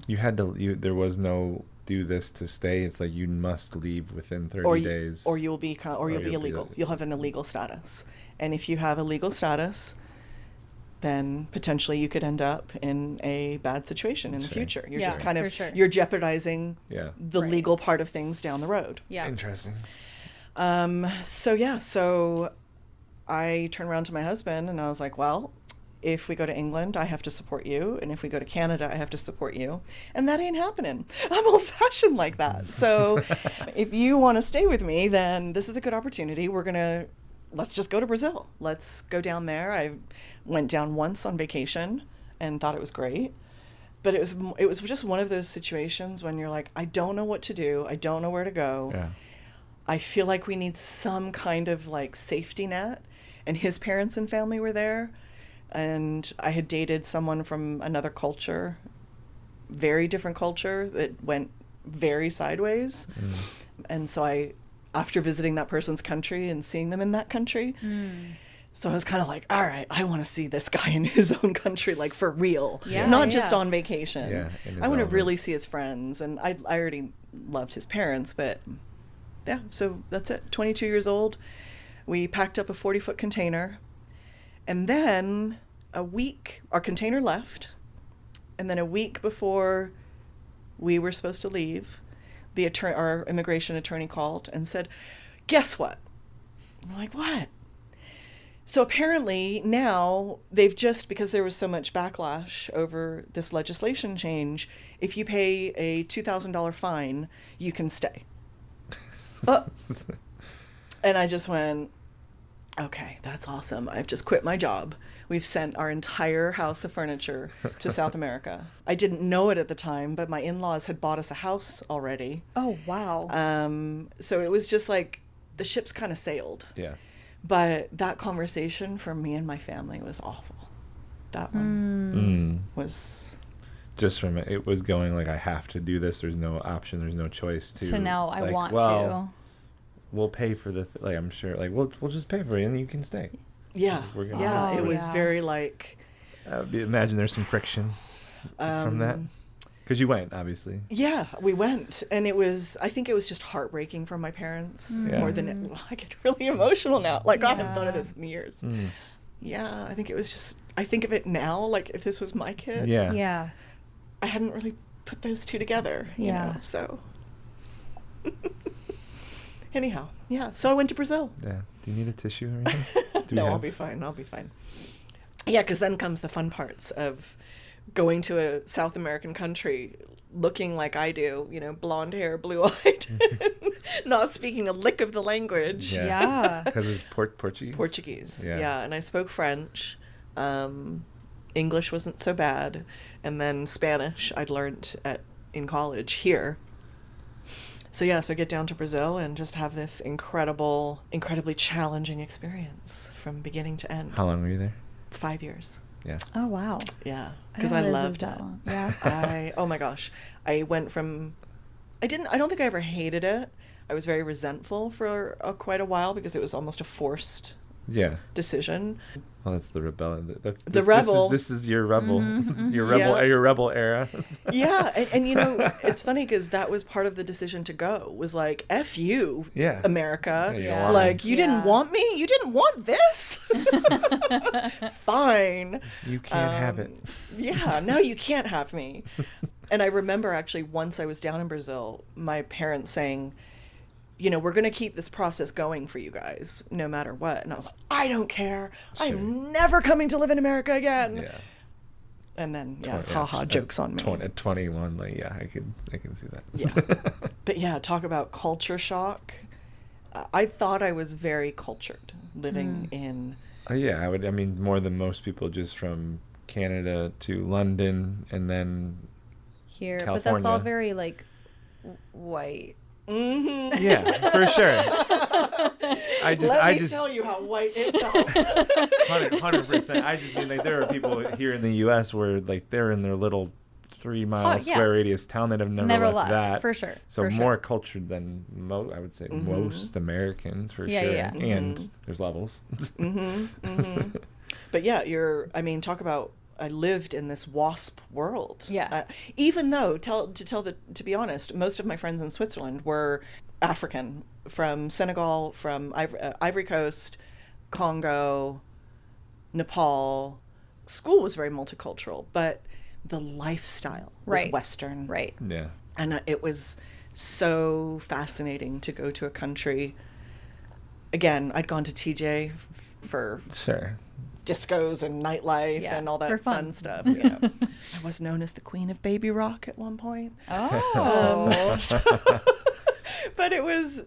You had to. There was no do this to stay. It's like you must leave within 30 days, or you'll be illegal. You'll have an illegal status, and if you have a legal status, then potentially you could end up in a bad situation in the future. You're just kind of you're jeopardizing the legal part of things down the road. Yeah. Interesting. So I turned around to my husband and I was like, well, if we go to England, I have to support you, and if we go to Canada, I have to support you, and that ain't happening. I'm old-fashioned like that. So if you want to stay with me, then this is a good opportunity. Let's just go to Brazil. Let's go down there. I went down once on vacation and thought it was great. But it was just one of those situations when you're like, I don't know what to do. I don't know where to go. Yeah. I feel like we need some kind of like safety net. And his parents and family were there. And I had dated someone from another culture, very different culture, that went very sideways. And so after visiting that person's country and seeing them in that country, so I was kind of like, all right, I want to see this guy in his own country, like for real, not just on vacation. Yeah, I want to really see his friends. And I already loved his parents, but yeah, so that's it. 22 years old. We packed up a 40-foot container, and then our container left. And then a week before we were supposed to leave, our immigration attorney called and said, guess what? I'm like, what? So apparently now because there was so much backlash over this legislation change, if you pay a $2,000 fine, you can stay. And I just went, okay, that's awesome. I've just quit my job. We've sent our entire house of furniture to South America. I didn't know it at the time, but my in-laws had bought us a house already. Oh, wow. So it was just like the ship's kind of sailed. Yeah. But that conversation for me and my family was awful. That one was... Just from it was going like, I have to do this. There's no option. There's no choice to... To now I like, want to. We'll pay for like, I'm sure, like, we'll just pay for it and you can stay. Yeah. Oh, It was very like... imagine there's some friction from that. Because you went, obviously. Yeah, we went. And I think it was just heartbreaking for my parents more than I get really emotional now. Like, I haven't thought of this in years. Yeah, I think it was just, I think of it now, like if this was my kid. Yeah. Yeah. I hadn't really put those two together, you know, so. Anyhow, yeah. So I went to Brazil. Yeah. Do you need a tissue or anything? No, I'll be fine. Yeah, because then comes the fun parts of going to a South American country looking like I do, you know, blonde hair, blue-eyed, not speaking a lick of the language. Yeah. Because it's Portuguese? Portuguese, yeah. And I spoke French. English wasn't so bad. And then Spanish I'd learned in college here. So I get down to Brazil and just have this incredibly challenging experience from beginning to end. How long were you there? 5 years. Yeah. Oh, wow. Yeah. Because I loved that. Long. Yeah. Oh my gosh. I went from, I don't think I ever hated it. I was very resentful for quite a while because it was almost a forced decision. Well, that's the rebellion. That's the rebel. This is your rebel, your rebel era. Yeah, and you know, it's funny because that was part of the decision to go. Was like, F you, America. Yeah. Like, you didn't want me. You didn't want this. Fine. You can't have it. Yeah, no, you can't have me. And I remember actually once I was down in Brazil, my parents saying, you know, we're going to keep this process going for you guys no matter what. And I was like, I don't care. Sure. I'm never coming to live in America again. Yeah. And then, jokes on me. At 21, like, I can see that. Yeah. But talk about culture shock. I thought I was very cultured living in... I mean, more than most people, just from Canada to London and then here. California. But that's all very, like, white. Mm-hmm. Yeah, for sure. Let me tell you how white it felt. 100%. I just mean, like, there are people here in the U.S. where, like, they're in their little 3-mile square radius town that have never left that. For sure. So more cultured than I would say most Americans, for sure. Yeah. And there's levels. But talk about, I lived in this WASP world. Yeah. Even though, to be honest, most of my friends in Switzerland were African, from Senegal, from Ivory Coast, Congo, Nepal. School was very multicultural, but the lifestyle was Western. Right. Yeah. And it was so fascinating to go to a country. Again, I'd gone to TJ for... Sure. discos and nightlife and all that fun stuff. You know. I was known as the queen of baby rock at one point. Oh. But it was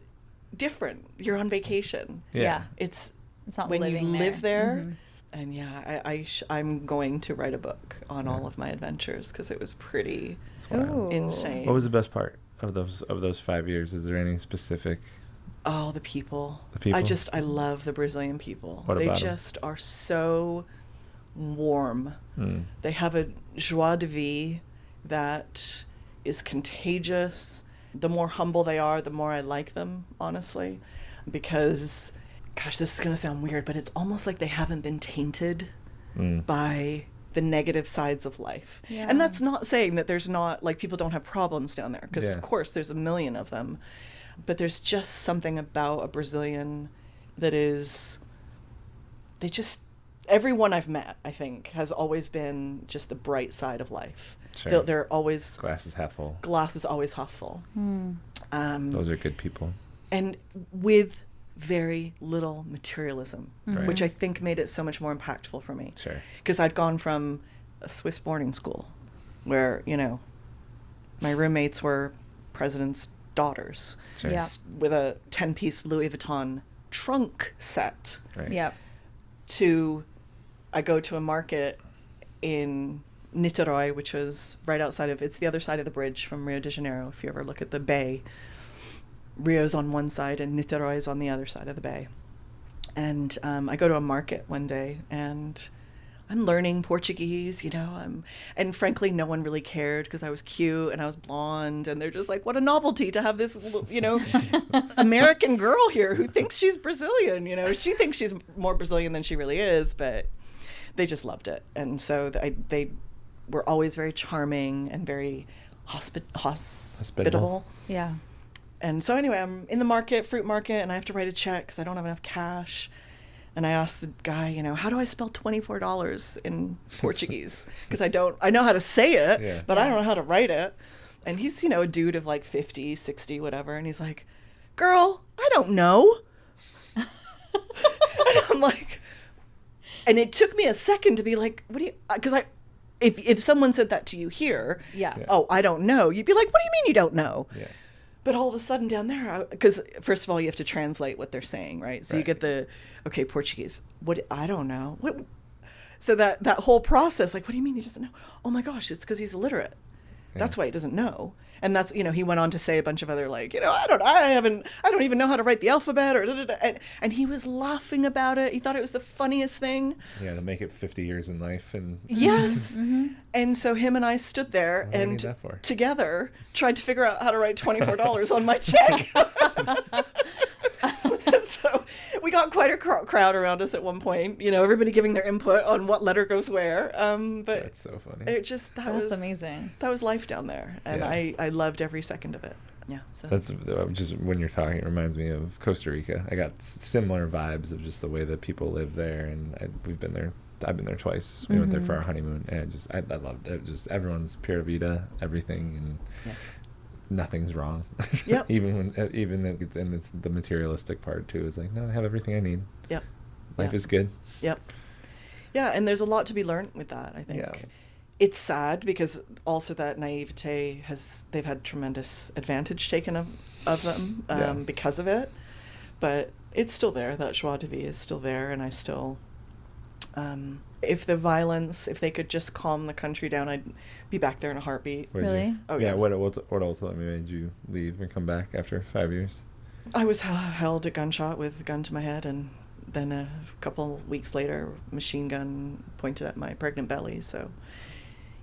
different. You're on vacation. Yeah. It's not when living you there. live there, And yeah, I'm going to write a book on all of my adventures because it was pretty Ooh. insane. What was the best part of those 5 years? Is there any specific? Oh, the people. The people? I love the Brazilian people. What they about 'em? just are so warm. Mm. They have a joie de vivre that is contagious. The more humble they are, the more I like them, honestly. Because, gosh, this is going to sound weird, but it's almost like they haven't been tainted by the negative sides of life. Yeah. And that's not saying that there's not, like, people don't have problems down there, because of course there's a million of them. But there's just something about a Brazilian that is, everyone I've met, I think, has always been just the bright side of life. Sure. They're always, Glass is half full. glass is always half full. Those are good people. And with very little materialism, Right. which I think made it so much more impactful for me. Sure. Because I'd gone from a Swiss boarding school where, my roommates were presidents' daughters. Sure. Yeah. With a 10-piece Louis Vuitton trunk set, Right. Yep. to I go to a market in Niterói, which was right outside of, it's the other side of the bridge from Rio de Janeiro. If you ever look at the bay, Rio's on one side and Niterói is on the other side of the bay. And I go to a market one day and I'm learning Portuguese, and frankly, no one really cared because I was cute and I was blonde, and they're just like, what a novelty to have this, American girl here who thinks she's Brazilian, she thinks she's more Brazilian than she really is, but they just loved it. And so they were always very charming and very hospitable. Yeah. And so anyway, I'm in the fruit market, and I have to write a check because I don't have enough cash. And I asked the guy, how do I spell $24 in Portuguese? Because I know how to say it, but I don't know how to write it. And he's, a dude of like 50, 60, whatever. And he's like, girl, I don't know. And I'm like, and it took me a second to be like, what do you, because if someone said that to you here, oh, I don't know, you'd be like, what do you mean you don't know? Yeah. But all of a sudden down there, because first of all, you have to translate what they're saying, right? So you get Portuguese. What? I don't know. What? So that whole process, like, what do you mean he doesn't know? Oh my gosh, it's because he's illiterate. That's why he doesn't know. And that's, he went on to say a bunch of other, like, I don't even know how to write the alphabet, or and he was laughing about it. He thought it was the funniest thing. Yeah, to make it 50 years in life. And yes. And so him and I stood there and together tried to figure out how to write $24 on my check. So we got quite a crowd around us at one point, everybody giving their input on what letter goes where. But that's so funny. It just, that's amazing. That was life down there. And I loved every second of it. Yeah. So that's just, when you're talking, it reminds me of Costa Rica. I got similar vibes of just the way that people live there. And I've been there twice. We went there for our honeymoon, and I loved it. Just everyone's pura vida, everything, and nothing's wrong. Yep. even it's the materialistic part too. Is like, no, I have everything I need. Yep. Life is good. Yep. Yeah, and there's a lot to be learned with that, I think. Yeah. It's sad because also that naivete they've had tremendous advantage taken of them because of it. But it's still there. That joie de vivre is still there, and I still if they could just calm the country down, I'd be back there in a heartbeat. Really? Oh, yeah. What ultimately made you leave and come back after 5 years? I was held a gunshot with a gun to my head, and then a couple weeks later, machine gun pointed at my pregnant belly. So,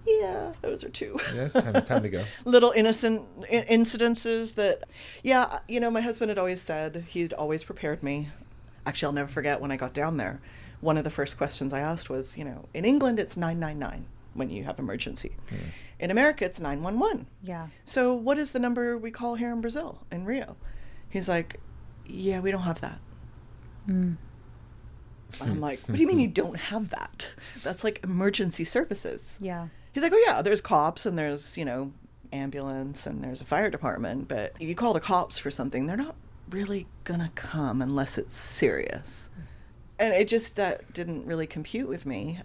yeah, those are two. Yes, time to go. Little innocent incidences that, my husband had always said, he'd always prepared me. Actually, I'll never forget when I got down there. One of the first questions I asked was, in England, it's 999 when you have emergency. In America, it's 911. Yeah. So what is the number we call here in Brazil, in Rio? He's like, yeah, we don't have that. I'm like, what do you mean you don't have that? That's like emergency services. Yeah. He's like, oh yeah, there's cops and there's, ambulance and there's a fire department, but you call the cops for something, they're not really gonna come unless it's serious. And that didn't really compute with me.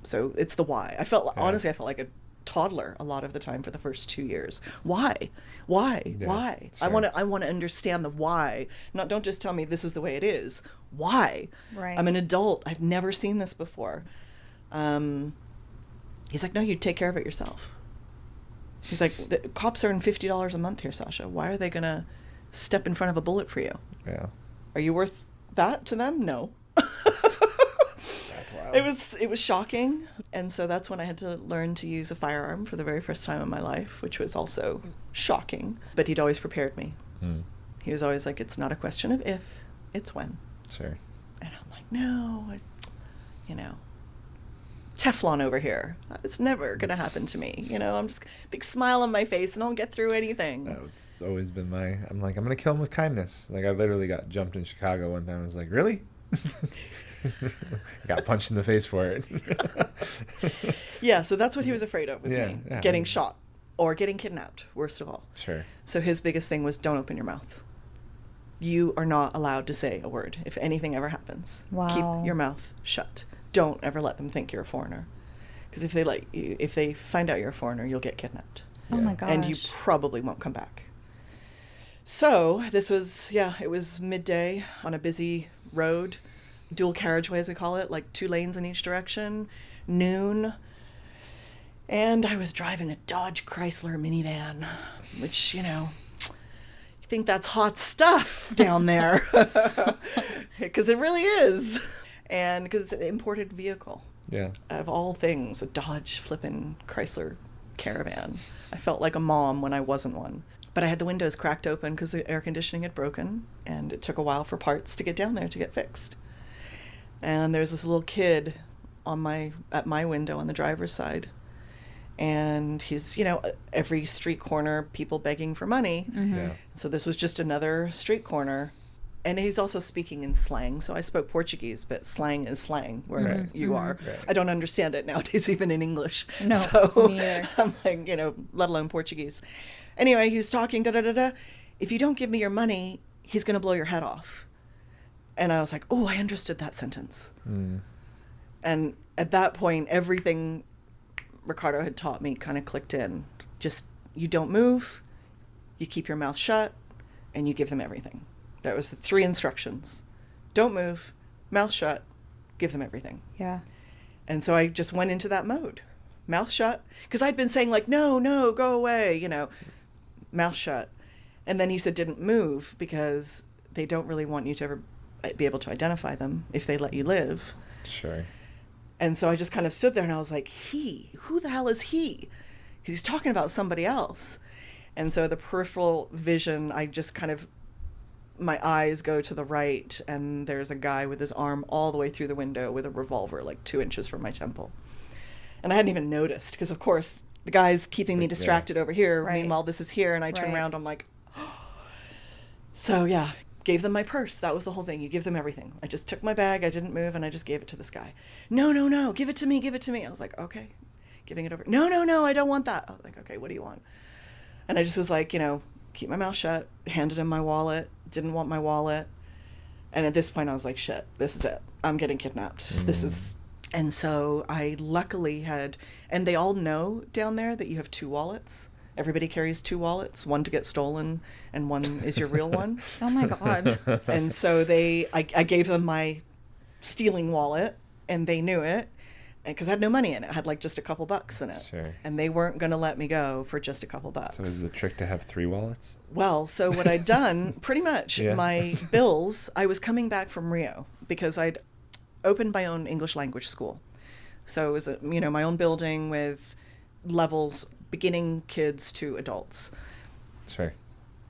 So it's the why. Honestly, I felt like a toddler a lot of the time for the first 2 years. Why? Why? Sure. I want to understand the why. Don't just tell me this is the way it is. Why? Right. I'm an adult. I've never seen this before. He's like, no, you take care of it yourself. He's like, the cops earn $50 a month here, Sasha. Why are they going to step in front of a bullet for you? Yeah. Are you worth that to them? No. That's wild. It was shocking. And so that's when I had to learn to use a firearm for the very first time in my life, which was also shocking. But he'd always prepared me. He was always like, it's not a question of if, it's when. Sure. And I'm like, no, Teflon over here. It's never going to happen to me. I'm just big smile on my face and I'll get through anything. That's always been I'm like, I'm going to kill him with kindness. Like, I literally got jumped in Chicago one time. I was like, really? I got punched in the face for it. Yeah, so that's what he was afraid of with me. Yeah. Getting shot or getting kidnapped, worst of all. Sure. So his biggest thing was, don't open your mouth. You are not allowed to say a word if anything ever happens. Wow. Keep your mouth shut. Don't ever let them think you're a foreigner. Because if they find out you're a foreigner, you'll get kidnapped. Oh my gosh. And you probably won't come back. So it was midday on a busy road, dual carriageway as we call it, like 2 lanes in each direction, noon. And I was driving a Dodge Chrysler minivan, which, you think that's hot stuff down there. Because it really is. And because it's an imported vehicle. Yeah. Of all things, a Dodge flippin' Chrysler Caravan. I felt like a mom when I wasn't one. But I had the windows cracked open because the air conditioning had broken, and it took a while for parts to get down there to get fixed. And there's this little kid at my window on the driver's side. And he's, every street corner, people begging for money. Mm-hmm. Yeah. So this was just another street corner. And he's also speaking in slang. So I spoke Portuguese, but slang is slang where you are. Right. I don't understand it nowadays, even in English. No, so me neither. I'm like, let alone Portuguese. Anyway, he was talking, da-da-da-da. If you don't give me your money, he's going to blow your head off. And I was like, oh, I understood that sentence. And at that point, everything Ricardo had taught me kind of clicked in. Just, you don't move, you keep your mouth shut, and you give them everything. That was the 3 instructions. Don't move, mouth shut, give them everything. Yeah. And so I just went into that mode. Mouth shut. Because I'd been saying like, no, go away, mouth shut. And then he said, didn't move because they don't really want you to ever be able to identify them if they let you live. Sure. And so I just kind of stood there and I was like, who the hell is he? Because he's talking about somebody else. And so the peripheral vision, I just kind of, my eyes go to the right and there's a guy with his arm all the way through the window with a revolver like 2 inches from my temple. And I hadn't even noticed because, of course, the guy's keeping me distracted over here. Right. Meanwhile, this is here. And I turn Right. around, I'm like, oh. So, yeah, gave them my purse. That was the whole thing. You give them everything. I just took my bag. I didn't move. And I just gave it to this guy. No. Give it to me. I was like, okay. Giving it over. No. I don't want that. I was like, okay, what do you want? And I just was like, keep my mouth shut. Handed him my wallet. Didn't want my wallet. And at this point, I was like, shit, this is it. I'm getting kidnapped. This is... And so I luckily had, and they all know down there that you have 2 wallets. Everybody carries 2 wallets, one to get stolen and one is your real one. Oh my God. And so I gave them my stealing wallet and they knew it because I had no money in it. I had like just a couple bucks in it. Sure. And they weren't going to let me go for just a couple bucks. So is the trick to have 3 wallets? Well, so what I'd done, pretty much, Yeah. my bills, I was coming back from Rio because I'd opened my own English language school. So it was, my own building with levels, beginning kids to adults. Sure.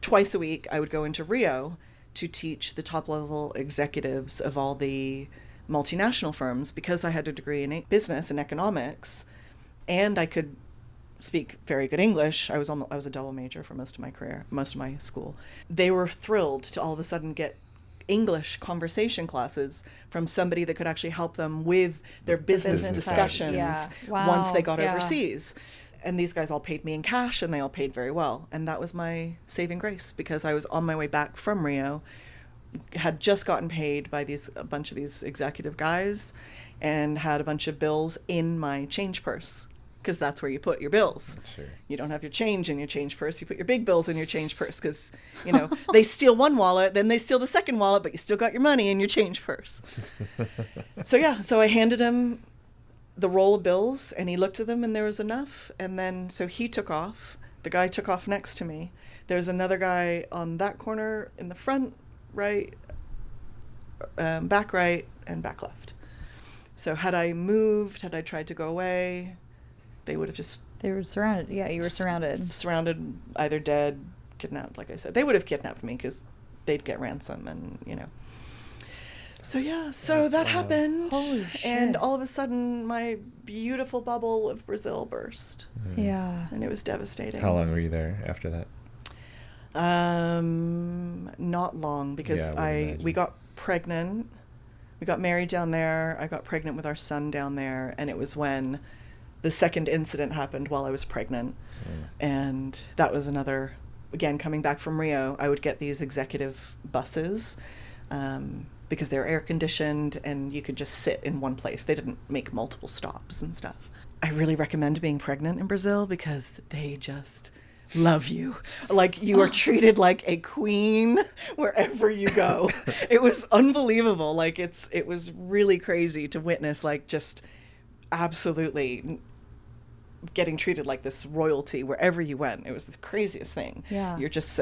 Twice a week, I would go into Rio to teach the top-level executives of all the multinational firms because I had a degree in business and economics, and I could speak very good English. I was a double major for most of my career, most of my school. They were thrilled to all of a sudden get English conversation classes from somebody that could actually help them with their business business side, discussions yeah. Wow, once they got yeah. overseas. And these guys all paid me in cash and they all paid very well. And that was my saving grace because I was on my way back from Rio, had just gotten paid by a bunch of these executive guys and had a bunch of bills in my change purse. because that's where you put your bills. Sure. You don't have your change in your change purse. You put your big bills in your change purse because, you know, they steal one wallet, then they steal the second wallet, but you still got your money in your change purse. So I handed him the roll of bills, and he looked at them, and there was enough. And then, so he took off. The guy took off next to me. There's another guy on that corner in the front right, back right, and back left. So had I moved, had I tried to go away, they would have just... They were surrounded. Yeah, you were surrounded. Surrounded, either dead, kidnapped, like I said. They would have kidnapped me because they'd get ransom and, you know. So, yeah, so that happened. Holy shit. And all of a sudden, my beautiful bubble of Brazil burst. Yeah. And it was devastating. How long were you there after that? Not long, because we got pregnant. We got married down there. I got pregnant with our son down there. And it was when the second incident happened while I was pregnant. And that was another, again, coming back from Rio, I would get these executive buses because they were air conditioned and you could just sit in one place. They didn't make multiple stops and stuff. I really recommend being pregnant in Brazil because they just love you. Like, you are treated like a queen wherever you go. It was unbelievable. Like, it was really crazy to witness, like, just absolutely getting treated like this royalty wherever you went. It was the craziest thing. Yeah. You're just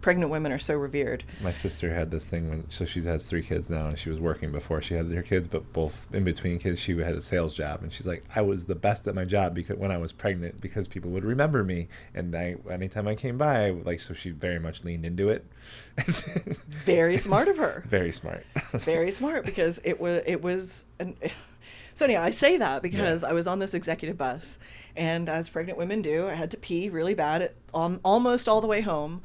pregnant women are so revered. My sister had this thing so she has 3 kids now, and she was working before she had her kids, but both in between kids she had a sales job, and she's like, I was the best at my job because when I was pregnant, because people would remember me, and anytime I came by, like, so she very much leaned into it. Very smart of her. Very smart. Very smart, because it was so anyhow, I say that because I was on this executive bus, and as pregnant women do, I had to pee really bad almost all the way home.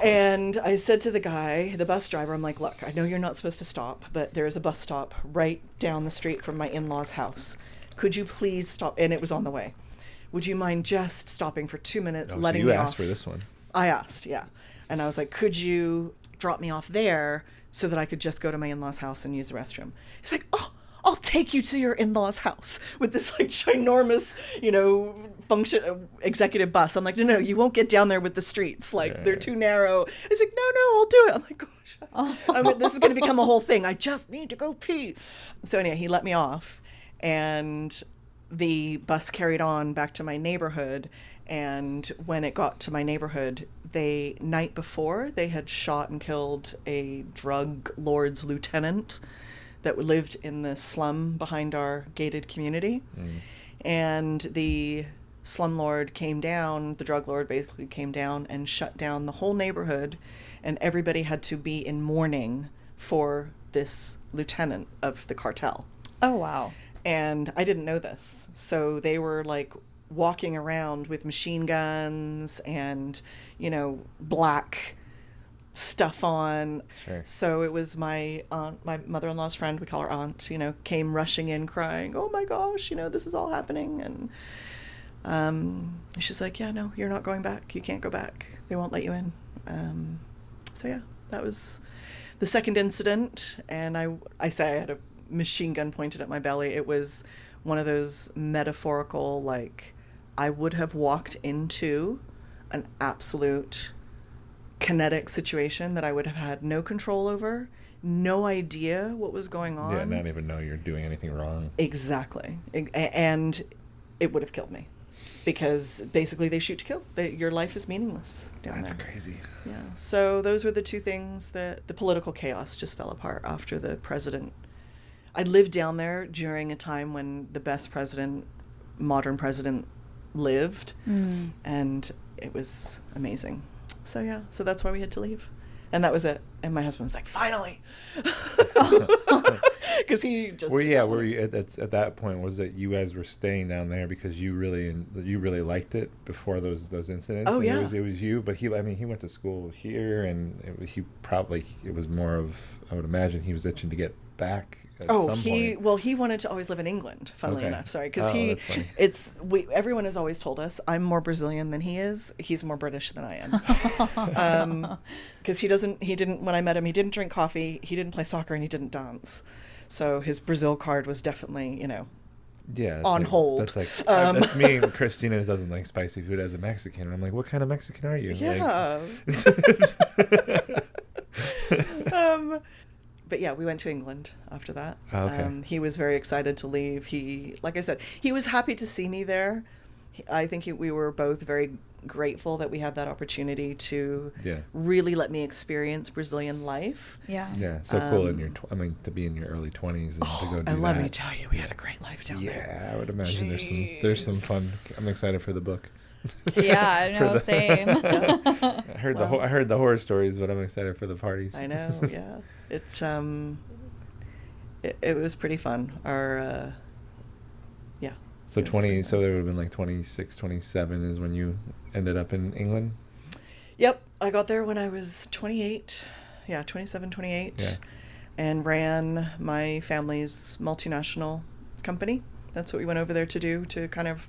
And I said to the guy, the bus driver, I'm like, look, I know you're not supposed to stop, but there is a bus stop right down the street from my in-laws' house. Could you please stop? And it was on the way. Would you mind just stopping for 2 minutes, letting me off? You asked for this one. I asked, yeah. And I was like, could you drop me off there so that I could just go to my in-laws' house and use the restroom? He's like, oh, I'll take you to your in-laws' house with this, like, ginormous, you know, executive bus. I'm like, no, you won't get down there with the streets. Like, they're too narrow. He's like, no, I'll do it. I'm like, gosh, I mean, this is going to become a whole thing. I just need to go pee. So anyway, he let me off, and the bus carried on back to my neighborhood. And when it got to my neighborhood, night before, they had shot and killed a drug lord's lieutenant that lived in the slum behind our gated community. And the slumlord came down, the drug lord basically came down and shut down the whole neighborhood, and everybody had to be in mourning for this lieutenant of the cartel. Oh, wow. And I didn't know this. So they were, like, walking around with machine guns and, you know, black stuff on. Sure. So it was my aunt, my mother-in-law's friend, we call her aunt, you know, came rushing in crying, oh my gosh, you know, this is all happening. And she's like, yeah, no, you're not going back. You can't go back. They won't let you in. So yeah, that was the second incident. And I say I had a machine gun pointed at my belly. It was one of those metaphorical, like, I would have walked into an absolute kinetic situation that I would have had no control over, no idea what was going on. Yeah, not even know you're doing anything wrong. Exactly. And it would have killed me, because basically they shoot to kill. Your life is meaningless down there. That's crazy. Yeah. So those were the two things that the political chaos just fell apart after the president. I lived down there during a time when the best modern president lived, and it was amazing. So yeah, so that's why we had to leave. And that was it. And my husband was like, finally. Because he just... Well, yeah, were you at that point, was it you guys were staying down there because you really liked it before those incidents? Oh, and yeah. It was you, but he went to school here, and it was more of, I would imagine he was itching to get back. He wanted to always live in England, funnily enough. Sorry, because everyone has always told us I'm more Brazilian than he is. He's more British than I am. Because when I met him, he didn't drink coffee, he didn't play soccer, and he didn't dance. So his Brazil card was definitely, Yeah, on hold. That's like that's me and Christina doesn't like spicy food as a Mexican. And I'm like, what kind of Mexican are you? Yeah. But yeah, we went to England after that. Oh, okay. He was very excited to leave. Like I said, he was happy to see me there. I think we were both very grateful that we had that opportunity to really let me experience Brazilian life. Yeah. Yeah, so cool to be in your early 20s and to go do that. And let me tell you, we had a great life down there. Yeah, I would imagine there's some fun. I'm excited for the book. Yeah, I know, same. I heard the horror stories, but I'm excited for the parties. I know, yeah. It's it was pretty fun. Our So so there would have been like 26, 27 is when you ended up in England? Yep, I got there when I was 28. Yeah, 27, 28. Yeah. And ran my family's multinational company. That's what we went over there to do, to kind of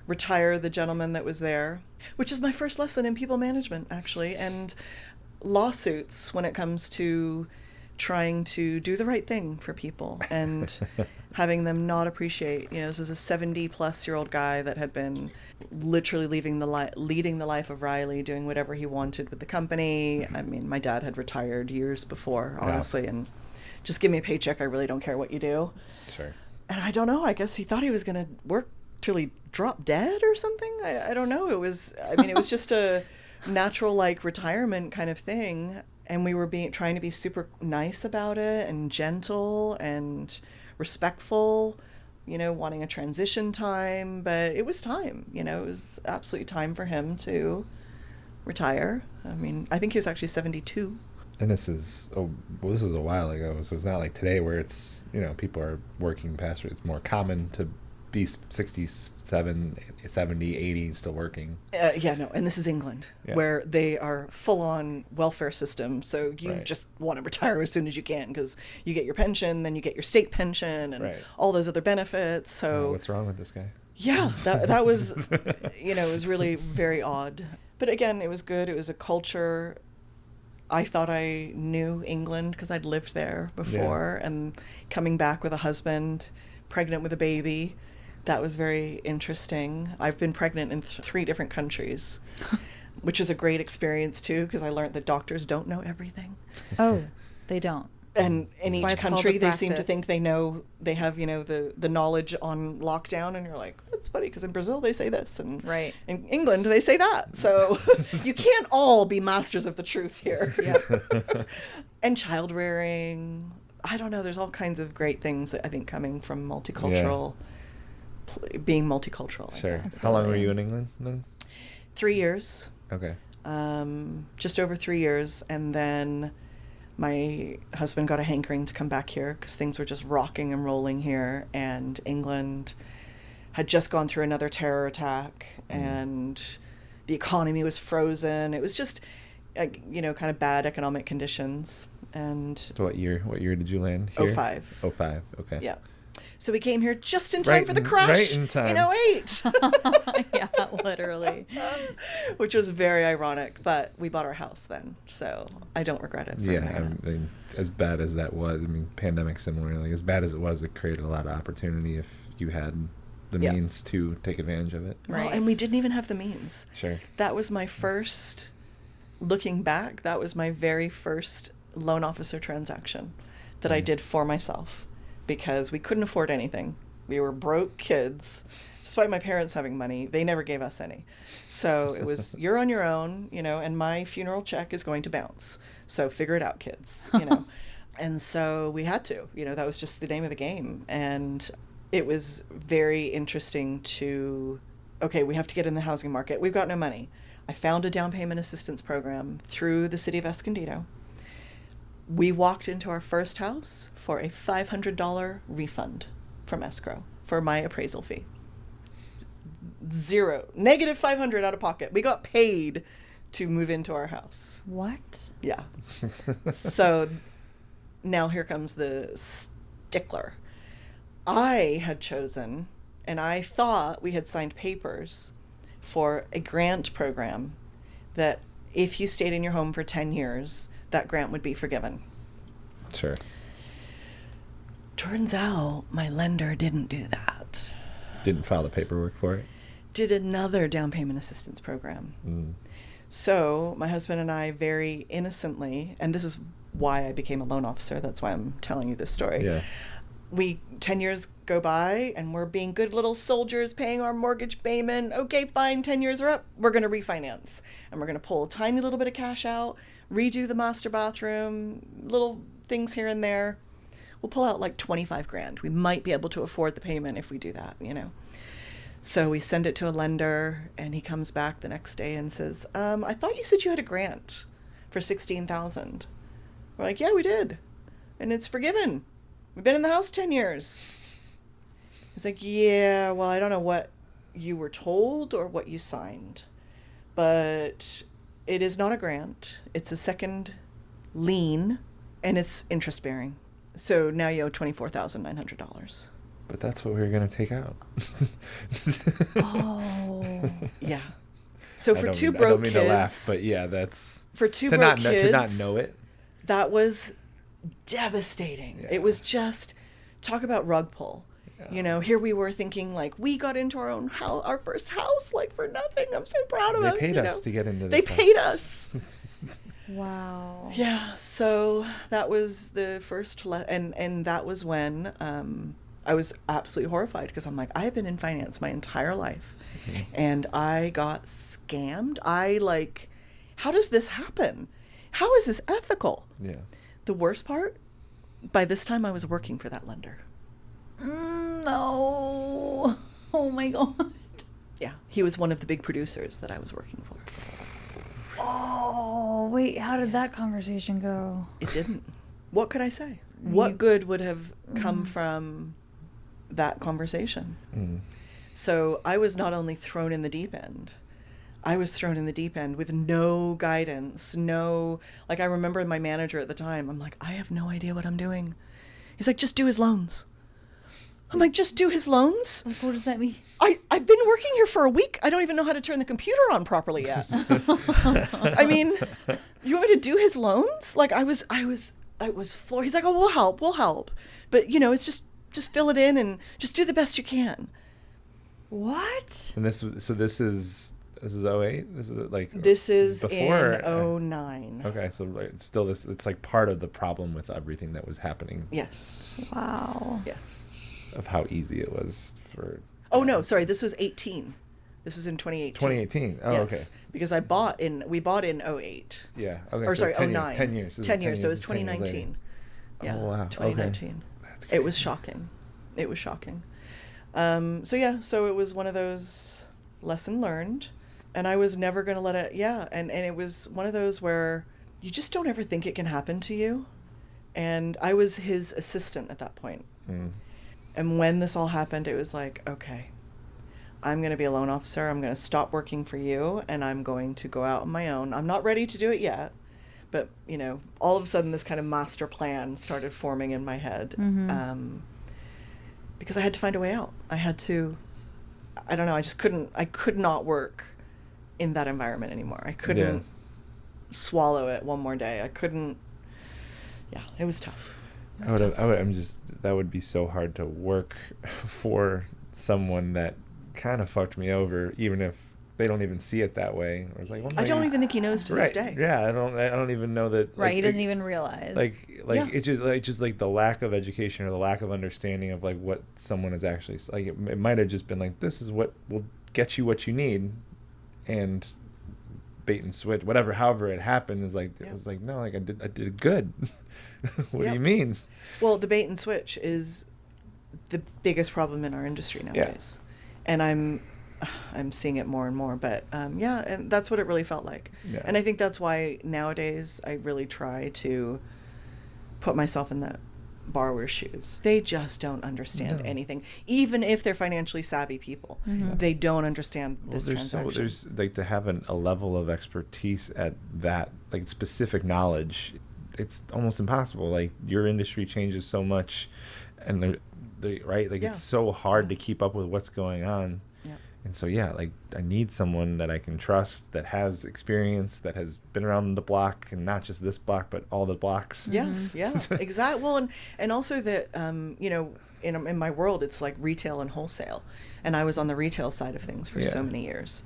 retire the gentleman that was there, which is my first lesson in people management, actually, and lawsuits when it comes to trying to do the right thing for people and having them not appreciate. This is a 70-plus-year-old guy that had been literally leading the life of Riley, doing whatever he wanted with the company. I mean, my dad had retired years before, honestly, and just give me a paycheck. I really don't care what you do. Sure. And I don't know. I guess he thought he was going to work till he dropped dead or something. I don't know. It was just a natural retirement kind of thing. And we were trying to be super nice about it and gentle and respectful, wanting a transition time. But it was time, it was absolutely time for him to retire. I mean, I think he was actually 72. And this is a while ago, so it's not like today where it's, people are working past it. It's more common to be 67, 70, 80 still working. And this is England, where they are full-on welfare system, so you just want to retire as soon as you can because you get your pension, then you get your state pension, and all those other benefits. So what's wrong with this guy? Yeah, that was, it was really very odd. But again, it was good. It was a culture. I thought I knew England because I'd lived there before, and coming back with a husband, pregnant with a baby, that was very interesting. I've been pregnant in 3 different countries, which is a great experience too, because I learned that doctors don't know everything. Oh, they don't. And in each country, they seem to think they have, the knowledge on lockdown. And you're like, that's funny, because in Brazil, they say this. And in England, they say that. So you can't all be masters of the truth here. Yeah. And child rearing. I don't know. There's all kinds of great things, I think, coming from being multicultural. Sure. How long were you in England then? 3 years. Okay. Just over 3 years. And then my husband got a hankering to come back here because things were just rocking and rolling here, and England had just gone through another terror attack, and the economy was frozen. It was just, kind of bad economic conditions. And so what year did you land here? 05. 05, okay. Yeah. So we came here just in time for the crash. Right in time. In 08. Yeah, literally. Which was very ironic, but we bought our house then, so I don't regret it. I mean, as bad as that was, pandemic similarly, as bad as it was, it created a lot of opportunity if you had the means to take advantage of it. Right. Well, and we didn't even have the means. Sure. That was my first, looking back, that was my very first loan officer transaction that I did for myself, because we couldn't afford anything. We were broke kids. Despite my parents having money, they never gave us any. So it was, you're on your own, and my funeral check is going to bounce. So figure it out, kids, And so we had to, that was just the name of the game. And it was very interesting we have to get in the housing market. We've got no money. I found a down payment assistance program through the city of Escondido. We walked into our first house for a $500 refund from escrow for my appraisal fee. Negative $500 out of pocket. We got paid to move into our house. What? Yeah. So now here comes the stickler. I had chosen, and I thought we had signed papers for a grant program that if you stayed in your home for 10 years, that grant would be forgiven. Sure. Turns out my lender didn't do that. didn't file the paperwork for it. Did another down payment assistance program. So my husband and I very innocently, and this is why I became a loan officer. That's why I'm telling you this story. Yeah. 10 years go by and we're being good little soldiers paying our mortgage payment. Okay, fine. 10 years are up. We're going to refinance and we're going to pull a tiny little bit of cash out, redo the master bathroom, little things here and there. We'll pull out like 25 grand. We might be able to afford the payment if we do that, you know. So we send it to a lender and he comes back the next day and says, I thought you said you had a grant for $16,000. We're like, yeah, we did. And it's forgiven. We've been in the house 10 years. He's like, yeah, well, I don't know what you were told or what you signed, but it is not a grant. It's a second lien and it's interest bearing. So now you owe $24,900. But that's what we were going to take out. Oh, yeah. So for two I broke don't mean kids, to laugh, but yeah, that's for two to broke not kids, to not know it. That was devastating. Yeah. It was just talk about rug pull. Yeah. You know, here we were thinking like we got into our own house, our first house, like for nothing. I'm so proud of us. They paid us know? to get into They this paid house. us. Wow. Yeah. So that was the first, and that was when I was absolutely horrified because I'm like, I have been in finance my entire life, and I got scammed. How does this happen? How is this ethical? Yeah. The worst part, by this time I was working for that lender. No. Oh my God. Yeah, he was one of the big producers that I was working for. Oh, wait, how did that conversation go? It didn't. What could I say? What good would have come from that conversation? So I was not only thrown in the deep end, I was thrown in the deep end with no guidance, I remember my manager at the time, I'm like, I have no idea what I'm doing. He's like, just do his loans. I'm like, just do his loans? Like, what does that mean? I've been working here for a week. I don't even know how to turn the computer on properly yet. I mean, you want me to do his loans? Like I was floored. He's like, oh, we'll help. But it's just fill it in and just do the best you can. What? And this is 08? This is before, in 09. Okay, so still it's like part of the problem with everything that was happening. Yes. Wow. Yes. Of how easy it was for... Oh, no, sorry, this was 18. This was in 2018. 2018. Oh, yes, okay. Because we bought in 08. Yeah. Okay. Or so sorry, 10 09. Years, 10 years. 10 years, so it was 10 years 2019. Yeah. Oh, wow. 2019. Okay. That's It was crazy. shocking. It was shocking. So it was one of those lesson learned, and I was never going to let it, and it was one of those where you just don't ever think it can happen to you. And I was his assistant at that point. And when this all happened, it was like, okay, I'm going to be a loan officer. I'm going to stop working for you, and I'm going to go out on my own. I'm not ready to do it yet, but, all of a sudden this kind of master plan started forming in my head. Because I had to find a way out. I don't know, I could not work in that environment anymore. I couldn't swallow it one more day. I couldn't, it was tough. That would be so hard to work for someone that kind of fucked me over, even if they don't even see it that way. I was like, I don't even think he knows to this day. Yeah, I don't even know that. Right, he doesn't even realize. It's just like the lack of education or the lack of understanding of like what someone is actually like. It might have just been like, this is what will get you what you need, and bait and switch, however it happened is like it was like, no, like I did good. What do you mean? Well, the bait and switch is the biggest problem in our industry nowadays. And I'm seeing it more and more, but and that's what it really felt like. And I think that's why nowadays I really try to put myself in that borrower's shoes. They just don't understand anything, even if they're financially savvy people. They don't understand this transaction. There's like to have a level of expertise at that, like specific knowledge, it's almost impossible. Like your industry changes so much, and it's so hard to keep up with what's going on. And so, yeah, like I need someone that I can trust, that has experience, that has been around the block, and not just this block, but all the blocks. Yeah, yeah, exactly. Well, and also that, you know, in my world, it's like retail and wholesale. And I was on the retail side of things for so many years.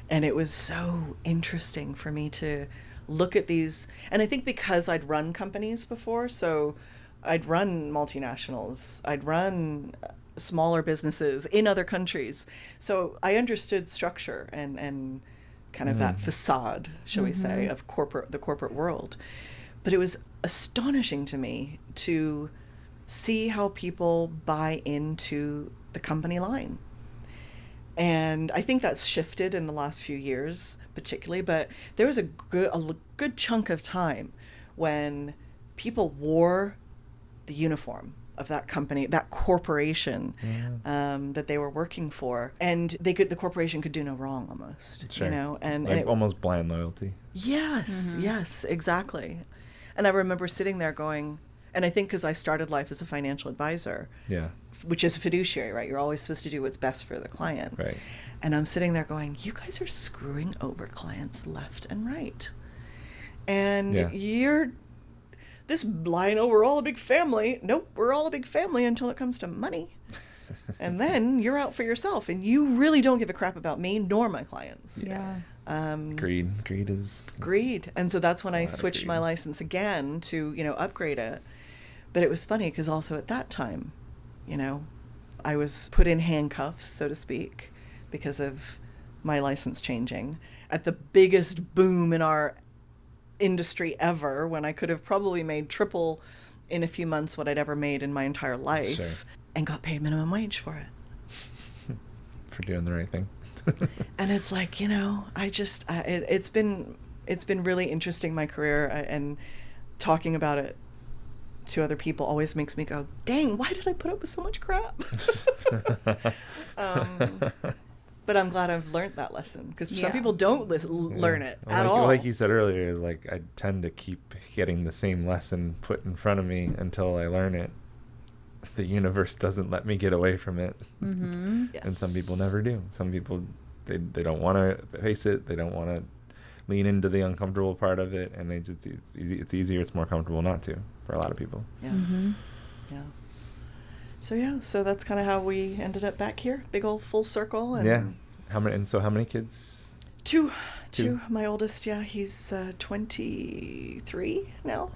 And it was so interesting for me to look at these. And I think because I'd run companies before, so I'd run multinationals, I'd run smaller businesses in other countries. So I understood structure and kind of that facade, shall we say, of the corporate world. But it was astonishing to me to see how people buy into the company line. And I think that's shifted in the last few years, particularly, but there was a good chunk of time when people wore the uniform of that company, that corporation that they were working for, and the corporation could do no wrong almost, Sure. you know, and like it, almost blind loyalty. yes, yes, exactly. And I remember sitting there going, and I think because I started life as a financial advisor, Yeah. which is a fiduciary, right? You're always supposed to do what's best for the client. Right. And I'm sitting there going, you guys are screwing over clients left and right. And this line, oh, we're all a big family. Nope, we're all a big family until it comes to money. And then you're out for yourself, and you really don't give a crap about me nor my clients. Yeah. Greed is Greed. And so that's when I lot of switched my greed. license again to, you know, upgrade it. But it was funny because also at that time, you know, I was put in handcuffs, so to speak, because of my license changing at the biggest boom in our industry ever, when I could have probably made triple in a few months what I'd ever made in my entire life. Sure. And got paid minimum wage for it. for doing the right thing. And it's like, you know, it's been really interesting, my career, and talking about it to other people always makes me go, dang, why did I put up with so much crap? But I'm glad I've learned that lesson, because some people don't learn it at all. Like you said earlier, is like I tend to keep getting the same lesson put in front of me until I learn it. The universe doesn't let me get away from it. Mm-hmm. Yes. And some people never do. Some people, they don't want to face it. They don't want to lean into the uncomfortable part of it, and it's easier, it's more comfortable not to, for a lot of people. Yeah. Mm-hmm. Yeah. So that's kind of how we ended up back here. Big old full circle. And Yeah. How many kids? Two. My oldest, he's 23 now.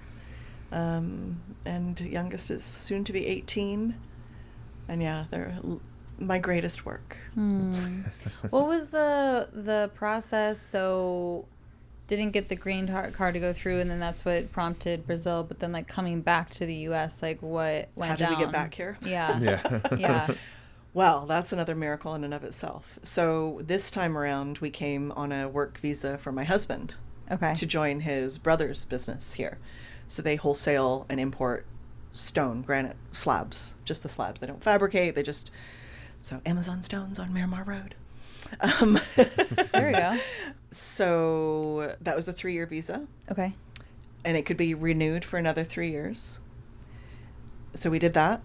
And youngest is soon to be 18. And they're my greatest work. What was the process? So didn't get the green card to go through, and then that's what prompted Brazil, but then like coming back to the US, like what went down? How did we get back here? Yeah. Yeah. Well, that's another miracle in and of itself. So this time around, we came on a work visa for my husband. Okay. To join his brother's business here. So they wholesale and import stone, granite slabs, just the slabs. They don't fabricate. So Amazon Stones on Miramar Road. There we go. So that was a 3-year visa. Okay. And it could be renewed for another 3 years. So we did that.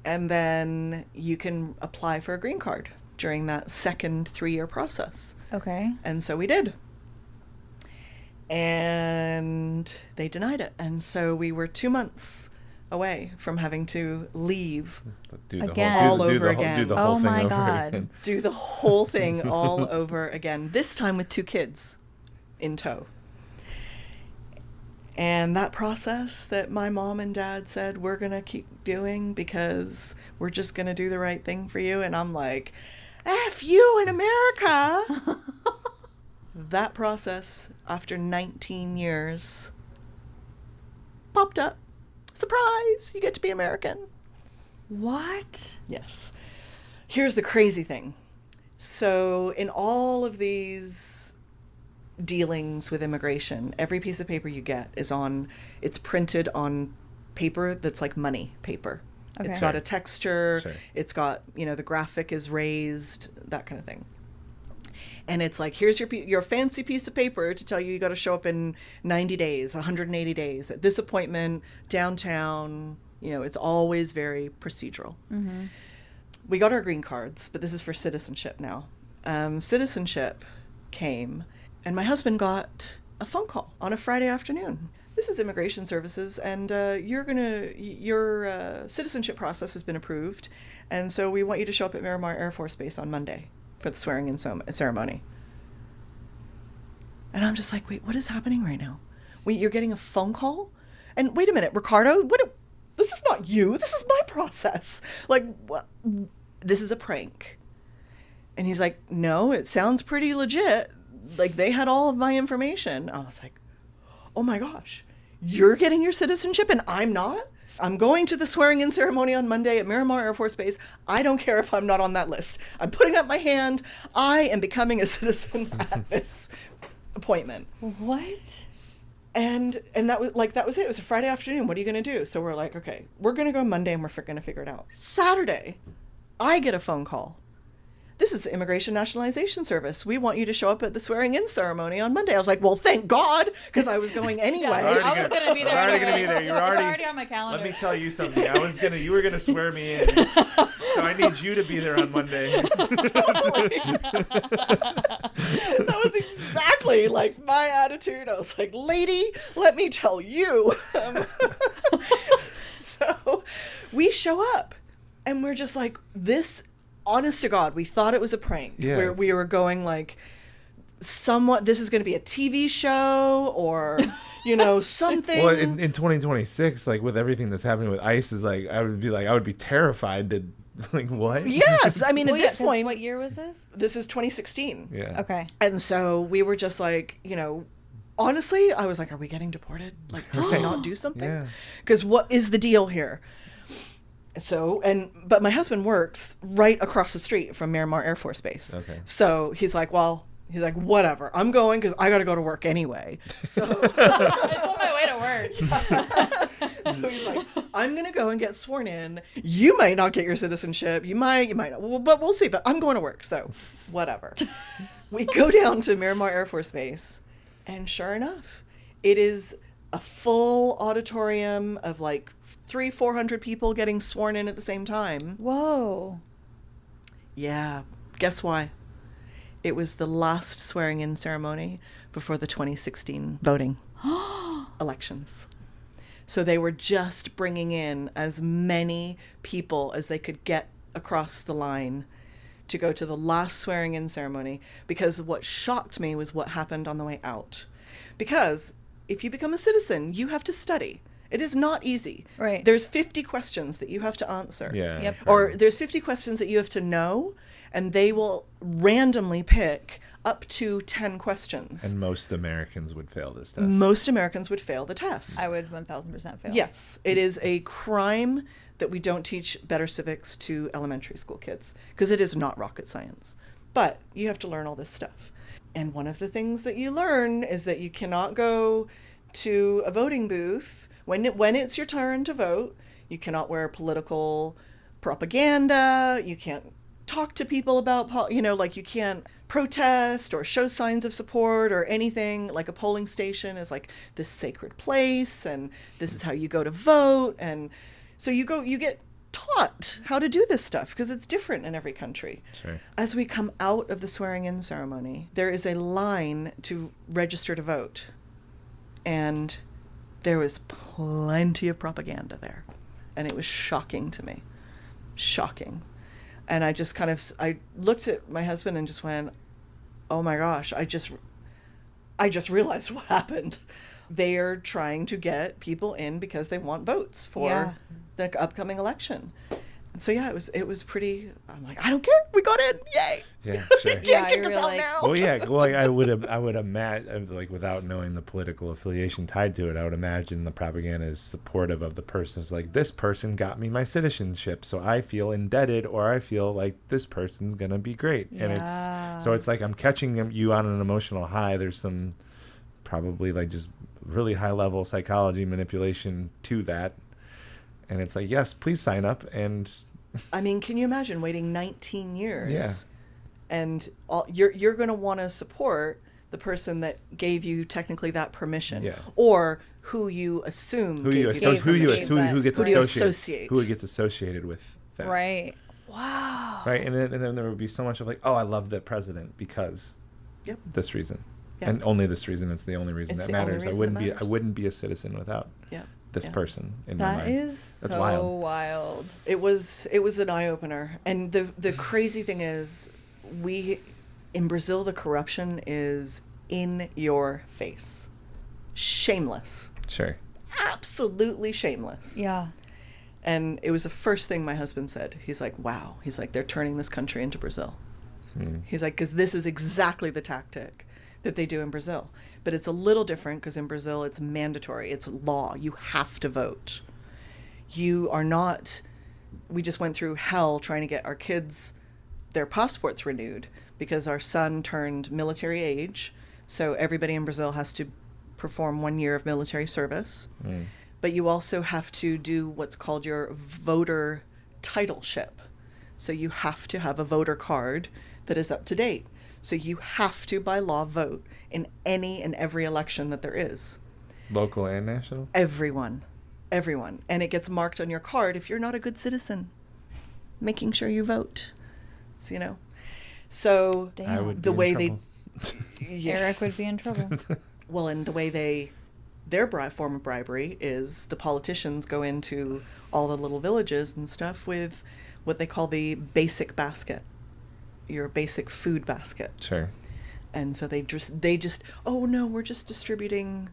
And then you can apply for a green card during that second 3-year process. Okay. And so we did. And they denied it. And so we were 2 months away from having to leave Again. all over again. Do the whole Oh thing my over God. again. Do the whole thing all over again. This time with 2 kids in tow. And that process that my mom and dad said, we're going to keep doing because we're just going to do the right thing for you. And I'm like, F you in America. That process, after 19 years, popped up. Surprise, you get to be American. What? Yes. Here's the crazy thing. So in all of these dealings with immigration, every piece of paper you get it's printed on paper that's like money paper. Okay. It's got a texture. Sure. It's got, the graphic is raised, that kind of thing. And it's like, here's your fancy piece of paper to tell you got to show up in 90 days, 180 days at this appointment downtown. It's always very procedural. Mm-hmm. We got our green cards, but this is for citizenship now. citizenship came, and my husband got a phone call on a Friday afternoon. This is Immigration Services, and your citizenship process has been approved, and so we want you to show up at Miramar Air Force Base on Monday for the swearing-in ceremony. And I'm just like, wait, what is happening right now? Wait, you're getting a phone call? And wait a minute, Ricardo, this is not you. This is my process. Like, what? This is a prank. And he's like, no, it sounds pretty legit. Like, they had all of my information. I was like, oh my gosh, you're getting your citizenship and I'm not? I'm going to the swearing-in ceremony on Monday at Miramar Air Force Base. I don't care if I'm not on that list. I'm putting up my hand. I am becoming a citizen at this appointment. What? And that was it. It was a Friday afternoon. What are you going to do? So we're like, okay, we're going to go Monday and we're going to figure it out. Saturday, I get a phone call. This is Immigration Nationalization Service. We want you to show up at the swearing-in ceremony on Monday. I was like, well, thank God, because I was going anyway. I was going to be there. I was already going to be there. You were already on my calendar. Let me tell you something. You were going to swear me in. So I need you to be there on Monday. That was exactly like my attitude. I was like, lady, let me tell you. So we show up and we're just like, this, honest to God, we thought it was a prank. Yes. Where we were going like, somewhat, this is going to be a TV show or, something. Well, in 2026, like with everything that's happening with ICE, is like, I would be terrified to, like, what? Yes. I mean, at this point. What year was this? This is 2016. Yeah. Okay. And so we were just like, honestly, I was like, are we getting deported? Like, did we not do something? Yeah. Because what is the deal here? So, but my husband works right across the street from Miramar Air Force Base. Okay. So he's like, whatever, I'm going because I got to go to work anyway. So It's on my way to work. So he's like, I'm going to go and get sworn in. You might not get your citizenship. You might not. Well, but we'll see. But I'm going to work. So whatever. We go down to Miramar Air Force Base. And sure enough, it is a full auditorium of like 300-400 people getting sworn in at the same time. Whoa. Yeah. Guess why? It was the last swearing-in ceremony before the 2016 voting elections. So they were just bringing in as many people as they could get across the line to go to the last swearing-in ceremony, because what shocked me was what happened on the way out. Because if you become a citizen, you have to study. It is not easy. Right. There's 50 questions that you have to answer. Yeah. Yep. Or there's 50 questions that you have to know, and they will randomly pick up to 10 questions. And most Americans would fail this test. Most Americans would fail the test. I would 1,000% fail. Yes. It is a crime that we don't teach better civics to elementary school kids, because it is not rocket science. But you have to learn all this stuff. And one of the things that you learn is that you cannot go to a voting booth when it's your turn to vote. You cannot wear political propaganda. You can't talk to people about, like you can't protest or show signs of support or anything. Like a polling station is like this sacred place, and this is how you go to vote. And so you get taught how to do this stuff because it's different in every country. Sure. As we come out of the swearing-in ceremony, there is a line to register to vote. And there was plenty of propaganda there. And it was shocking to me. Shocking. And I just I looked at my husband and just went, oh my gosh, I just realized what happened. They are trying to get people in because they want votes for the upcoming election. And so it was pretty. I'm like, I don't care. We got in. Yay. Yeah, sure. You can't kick us out now. Well, yeah. Well, I would imagine, like, without knowing the political affiliation tied to it, I would imagine the propaganda is supportive of the person. It's like, this person got me my citizenship, so I feel indebted, or I feel like this person's gonna be great. Yeah. And it's like I'm catching you on an emotional high. There's some probably like just really high level psychology manipulation to that. And it's like, yes, please sign up. And I mean, can you imagine waiting 19 years? Yeah. And you're going to want to support the person that gave you technically that permission, or who you assume who gets associated with that. Right. Wow. Right. And then there would be so much of like, oh, I love the president because Yep. this reason. Yep. And only this reason. It's the only reason It's that the only matters. reason that I wouldn't be a citizen without Yep. this Yep. person in my That mind. is That's so wild. It was an eye opener. And the crazy thing is, in Brazil, the corruption is in your face. Shameless. Sure. Absolutely shameless. Yeah. And it was the first thing my husband said. He's like, wow. He's like, they're turning this country into Brazil. He's like, because this is exactly the tactic that they do in Brazil. But it's a little different because in Brazil, it's mandatory. It's law. You have to vote. You are not... We just went through hell trying to get our kids their passports renewed because our son turned military age. So everybody in Brazil has to perform 1 year of military service. But you also have to do what's called your voter titleship. So you have to have a voter card that is up to date. So you have to, by law, vote in any and every election that there is. Local and national? Everyone. And it gets marked on your card if you're not a good citizen. Making sure you vote. So, you know. So Damn. I would the be way in they... trouble. Yeah. Eric would be in trouble. Well, and the way their form of bribery is the politicians go into all the little villages and stuff with what they call the basic basket, your basic food basket. Sure. And so they just, oh no, we're just distributing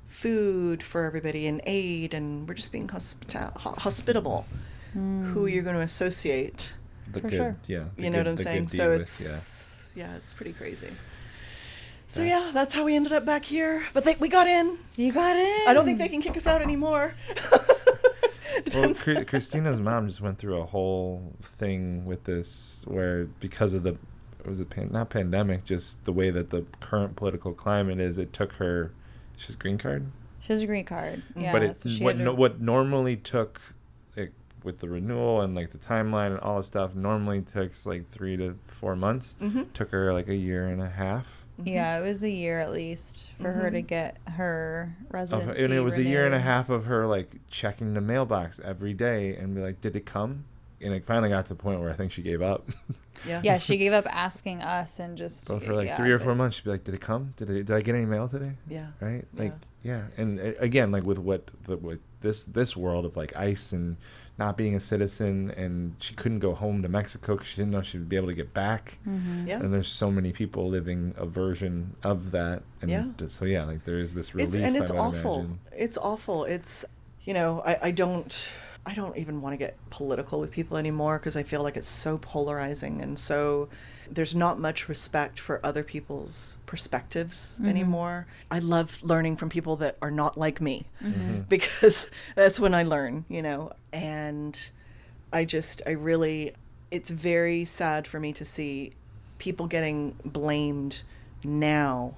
food for everybody and aid, and we're just being hospitable. Who you're going to associate? The For good, sure. yeah. the You know good- what I'm the saying? good So deed it's, with, yeah, it's pretty crazy. So That's- yeah, that's how we ended up back here. But we got in. You got in. I don't think they can kick us out anymore. Well, Christina's mom just went through a whole thing with this where because of not pandemic, just the way that the current political climate is, it took her, she has a green card? She has a green card. Yeah. But so she had to- what normally took, like, with the renewal and like the timeline and all the stuff, normally takes like 3 to 4 months. Took her like a year and a half. Yeah, it was a year at least for her to get her residency And it was a year and a renewed. half of her like checking the mailbox every day and be like, did it come? And it finally got to the point where I think she gave up. Yeah. Yeah, she gave up asking us and just... So for like yeah, 3 or 4 but- months, she'd be like, did it come? Did I get any mail today? Yeah. Right? Like, Yeah. yeah. And again, like with this world of like ICE and not being a citizen, and she couldn't go home to Mexico because she didn't know she'd be able to get back. Yeah. And there's so many people living a version of that. And Yeah. so yeah, like there is this relief. It's I would awful. imagine. It's awful. It's, you know, I don't even want to get political with people anymore because I feel like it's so polarizing, and so there's not much respect for other people's perspectives anymore. I love learning from people that are not like me because that's when I learn, you know. And it's very sad for me to see people getting blamed now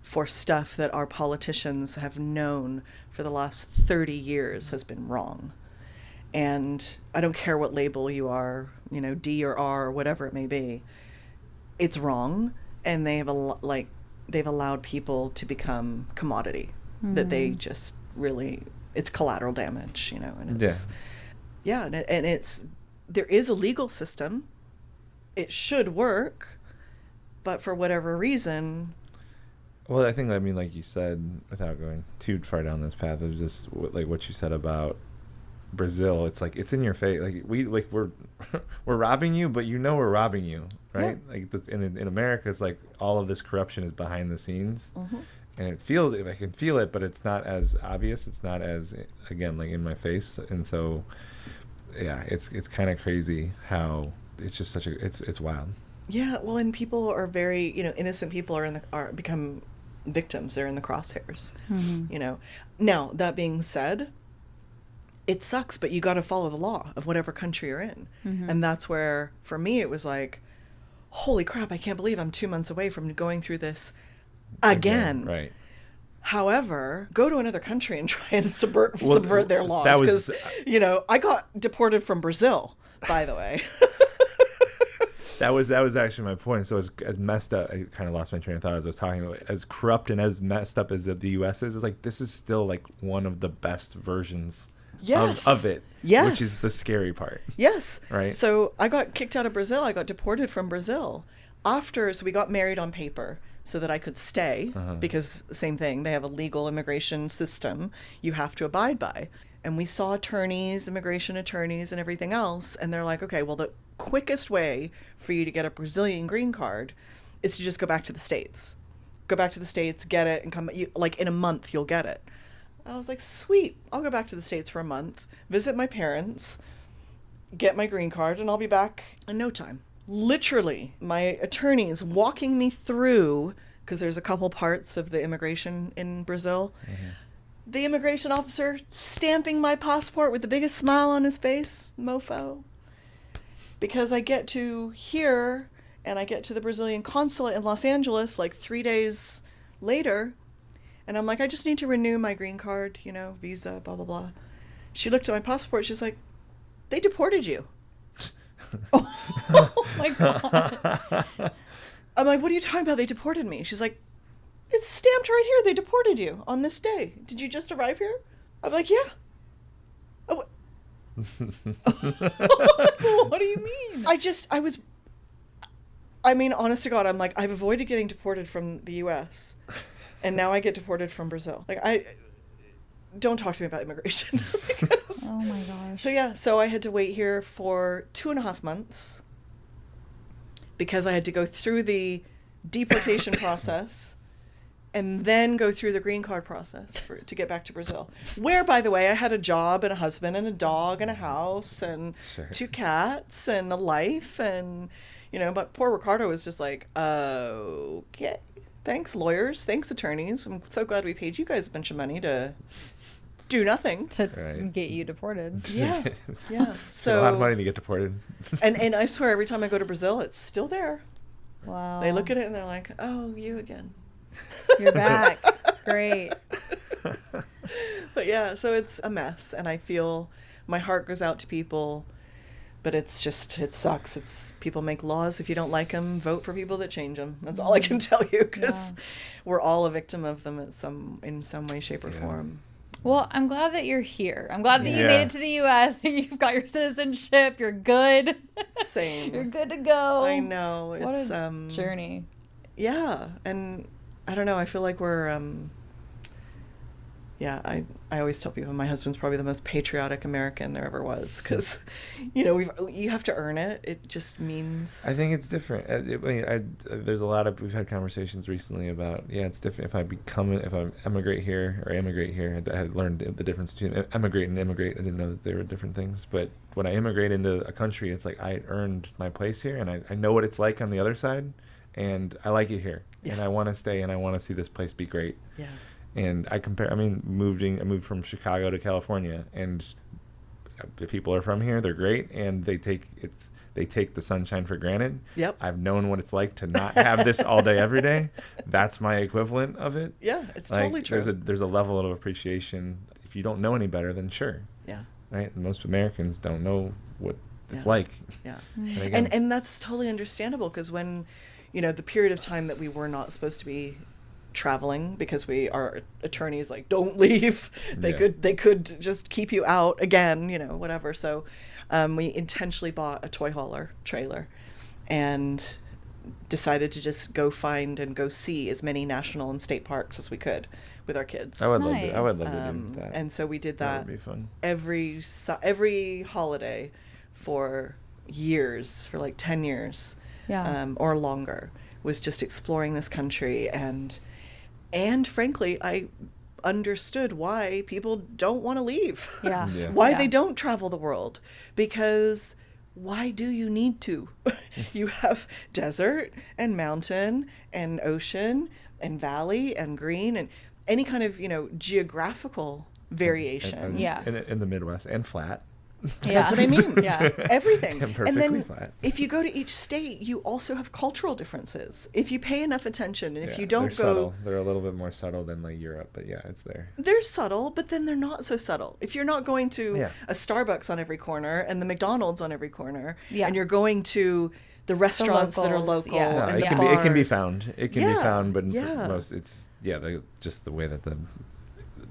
for stuff that our politicians have known for the last 30 years has been wrong. And I don't care what label you are, you know, D or R or whatever it may be, it's wrong. And they've allowed people to become commodity that they just really, it's collateral damage, you know. And it's, there is a legal system. It should work, but for whatever reason. Well, I think, like you said, without going too far down this path, it was just like what you said about Brazil. It's like it's in your face. Like we're robbing you, but you know we're robbing you, right? Yeah. Like in America, it's like all of this corruption is behind the scenes, and I can feel it, but it's not as obvious. It's not as, again, like in my face, and so yeah, it's kind of crazy how it's just it's wild. Yeah, well, and people are very, you know, innocent people are become victims. They're in the crosshairs, you know. Now, that being said, it sucks, but you got to follow the law of whatever country you're in. And that's where, for me, it was like, holy crap, I can't believe I'm 2 months away from going through this again. Right. However, go to another country and try and subvert their laws. that was- Because, you know, I got deported from Brazil, by the way. That was actually my point. So as messed up, I kind of lost my train of thought as I was talking about it. As corrupt and as messed up as the U.S. is, it's like this is still like one of the best versions Yes. of it. Yes. Which is the scary part. Yes. Right. So I got kicked out of Brazil. I got deported from Brazil so we got married on paper so that I could stay because same thing. They have a legal immigration system you have to abide by. And we saw attorneys, immigration attorneys and everything else. And they're like, okay, well, the quickest way for you to get a Brazilian green card is to just go back to the States. Go back to the States, get it, and come, like in a month, you'll get it. I was like, sweet, I'll go back to the States for a month, visit my parents, get my green card, and I'll be back in no time. Literally, my attorneys walking me through, because there's a couple parts of the immigration in Brazil, the immigration officer stamping my passport with the biggest smile on his face, mofo. Because I get to here, and I get to the Brazilian consulate in Los Angeles like 3 days later, and I'm like, I just need to renew my green card, visa, blah, blah, blah. She looked at my passport. She's like, they deported you. Oh my God. I'm like, what are you talking about? They deported me. She's like, it's stamped right here. They deported you on this day. Did you just arrive here? I'm like, yeah. Oh, What do you mean? Honest to God, I'm like, I've avoided getting deported from the U.S. and now I get deported from Brazil. Like, don't talk to me about immigration. Oh my gosh. So I had to wait here for 2.5 months because I had to go through the deportation process and then go through the green card process to get back to Brazil. Where, by the way, I had a job and a husband and a dog and a house and 2 cats and a life and, but poor Ricardo was just like, okay, thanks lawyers, thanks attorneys. I'm so glad we paid you guys a bunch of money to do nothing. To get you deported. Yeah. So a lot of money to get deported. and I swear every time I go to Brazil, it's still there. Wow. They look at it and they're like, oh, you again. You're back. Great. But yeah, so it's a mess, and I feel my heart goes out to people, but it sucks. It's people make laws. If you don't like them, vote for people that change them. That's all I can tell you, because we're all a victim of them in some way, shape, or form. Well, I'm glad that you're here. I'm glad that you made it to the U.S. You've got your citizenship. You're good. Same. You're good to go. I know. What it's a journey. Yeah, and I don't know. I feel like we're I always tell people my husband's probably the most patriotic American there ever was, because you have to earn it. It just means I think it's different. There's a lot of, we've had conversations recently about it's different if I emigrate here, I had learned the difference between emigrate and immigrate. I didn't know that they were different things, but when I immigrate into a country, it's like I earned my place here, and I know what it's like on the other side, and I like it here, and I want to stay, and I want to see this place be great. Yeah. And I moved from Chicago to California, and the people are from here. They're great, and they take the sunshine for granted. Yep. I've known what it's like to not have this all day, every day. That's my equivalent of it. Yeah, it's totally true. There's a level of appreciation. If you don't know any better, then sure. Yeah. Right? And most Americans don't know what it's like. Yeah. Mm-hmm. And again, and that's totally understandable, because when, the period of time that we were not supposed to be traveling, because our attorneys don't leave, they could just keep you out again, whatever. So we intentionally bought a toy hauler trailer and decided to just go find and go see as many national and state parks as we could with our kids. I would love to do that. And so we did that would be fun. every holiday for years, for like 10 years or longer, was just exploring this country. And frankly, I understood why people don't want to leave. Why they don't travel the world. Because why do you need to? You have desert and mountain and ocean and valley and green and any kind of, geographical variation. In the Midwest, and flat. That's what I mean. Everything. And then flat. if you go to each state, you also have cultural differences. If you pay enough attention, and if you don't they're go... subtle. They're a little bit more subtle than like Europe, but it's there. They're subtle, but then they're not so subtle. If you're not going to a Starbucks on every corner and the McDonald's on every corner, and you're going to the restaurants that are local and the bars... It can be found. It can be found, but for most, it's just the way that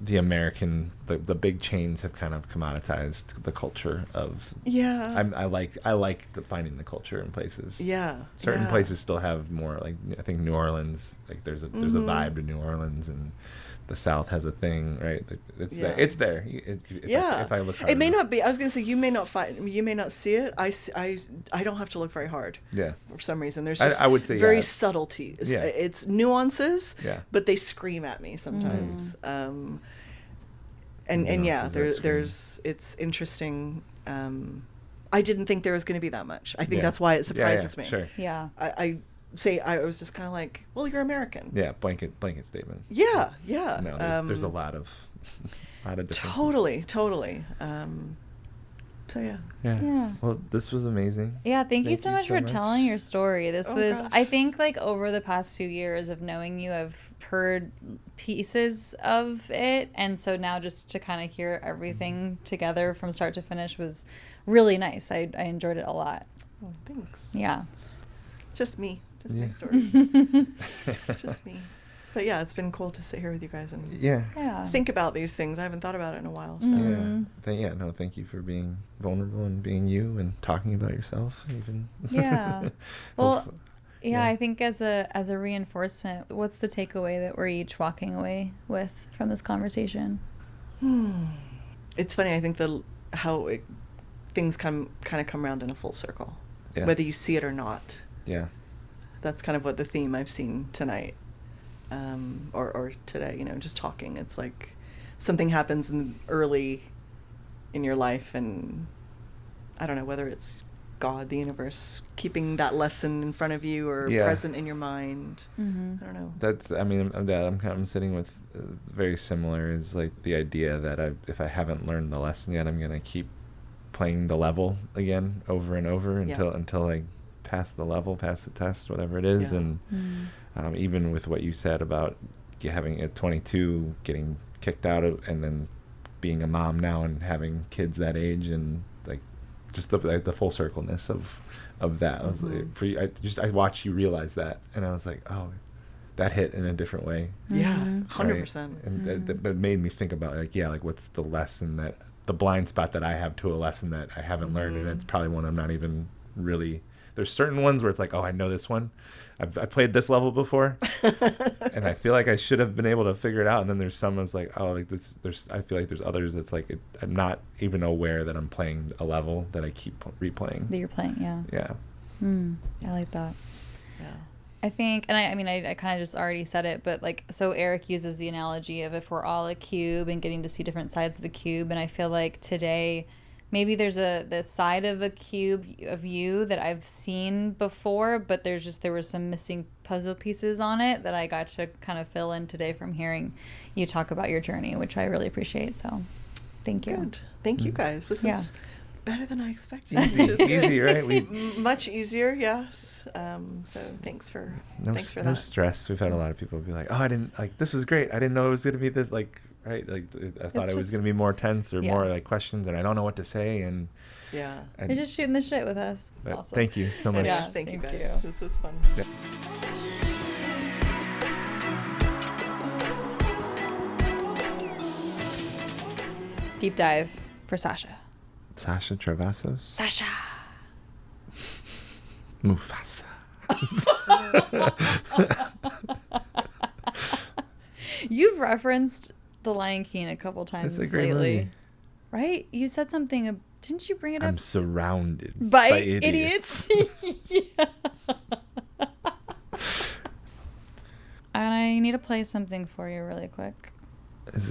the American, the big chains have kind of commoditized the culture of. Yeah. I like finding the culture in places. Yeah. Certain places still have more, like I think New Orleans, like there's a vibe to New Orleans, and the South has a thing, right? It's there. It's there. If I look hard it may enough. not be. I was going to say you may not see it. I don't have to look very hard. Yeah. For some reason, there's just I would say very subtleties. Yeah. It's nuances. Yeah. But they scream at me sometimes. And yeah, it's interesting. I didn't think there was going to be that much. I think that's why it surprises me. Sure. Yeah. I was just kind of like, well, you're American. Yeah, blanket statement. Yeah. No, there's a lot of differences. Totally. So yeah. Well, this was amazing. Yeah, thank you so much for telling your story. This was, gosh. I think, like over the past few years of knowing you, I've heard pieces of it, and so now just to kind of hear everything together from start to finish was really nice. I enjoyed it a lot. Oh, thanks. Yeah. Just me. Just my Yeah. story. Just me. But yeah, it's been cool to sit here with you guys and Yeah. think about these things. I haven't thought about it in a while. So. Thank you for being vulnerable and being you and talking about yourself even. Yeah. Well, I think as a reinforcement, what's the takeaway that we're each walking away with from this conversation? It's funny. I think things kind of come around in a full circle, whether you see it or not. Yeah. That's kind of what the theme I've seen tonight, or today. Just talking. It's like something happens early in your life, and I don't know whether it's God, the universe, keeping that lesson in front of you or present in your mind. Mm-hmm. I don't know. That's. I mean, I'm sitting with very similar. Is like the idea that if I haven't learned the lesson yet, I'm gonna keep playing the level again over and over until I pass the level, pass the test, whatever it is. And even with what you said about having at 22 getting kicked out of, and then being a mom now and having kids that age, and like just the full circleness of that. I was like, I watched you realize that, and I was like, oh, that hit in a different way. Yeah, 100%. Right? And but it made me think about like what's the lesson that the blind spot that I have to a lesson that I haven't learned, and it's probably one I'm not even really. There's certain ones where it's like, oh, I know this one. I played this level before, and I feel like I should have been able to figure it out. And then there's some that's like, oh, like this. I feel like there's others that's like I'm not even aware that I'm playing a level that I keep replaying. That you're playing, yeah. Yeah. I like that. Yeah. I think, and I kind of just already said it, but like, so Eric uses the analogy of if we're all a cube and getting to see different sides of the cube, and I feel like today maybe there's the side of a cube of you that I've seen before, but there were some missing puzzle pieces on it that I got to kind of fill in today from hearing you talk about your journey, which I really appreciate. So thank you. Good. Thank you guys. This was better than I expected. Easy, right? Much easier, yes. So thanks for that. No stress. We've had a lot of people be like, oh, I didn't, like, this was great. I didn't know it was going to be this, like, right? Like, I thought it was going to be more tense or more, like, questions, and I don't know what to say, and... Yeah. You're just shooting the shit with us. Awesome. Thank you so much. Yeah, thank you guys. This was fun. Yeah. Deep dive for Sasha. Sasha Travassos? Sasha. Mufasa. You've referenced The Lion King a couple times It's a great lately. movie. Right? You said something. Didn't you bring it up? I'm surrounded by idiots. Yeah. And I need to play something for you really quick. Is